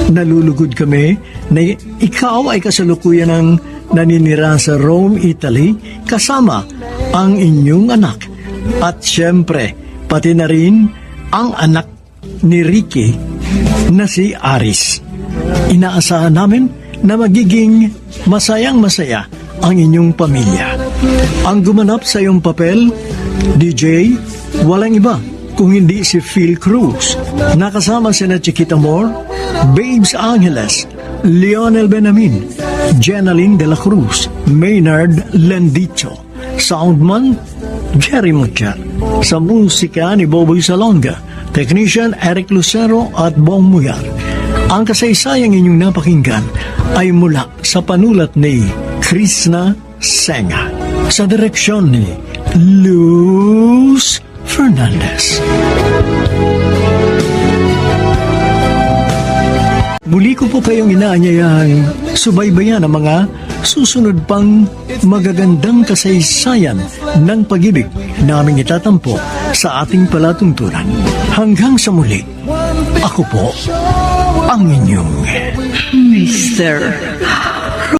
Nalulugod kami na ikaw ay kasalukuyan ng naninira sa Rome, Italy kasama ang inyong anak. At siyempre, pati na rin ang anak ni Ricky na si Aris. Inaasahan namin na magiging masayang-masaya ang inyong pamilya. Ang gumanap sa iyong papel, DJ, walang iba kung hindi si Phil Cruz. Nakasama sina Chiquita Moore, Babes Angeles, Lionel Benamin, Jenaline de la Cruz, Maynard Lendicho, Soundman, Jerry Mucha. Sa musika ni Boboy Salonga, Technician Eric Lucero at Bong Muyar. Ang kasaysayang inyong napakinggan ay mula sa panulat ni Krishna Senga sa direksyon ni Luz Fernandez. Muli ko po kayong inaanyayang subaybayan ang mga susunod pang magagandang kasaysayan ng pag-ibig naming itatampo sa ating palatuntunan. Hanggang sa muli, ako po ang inyong Mr.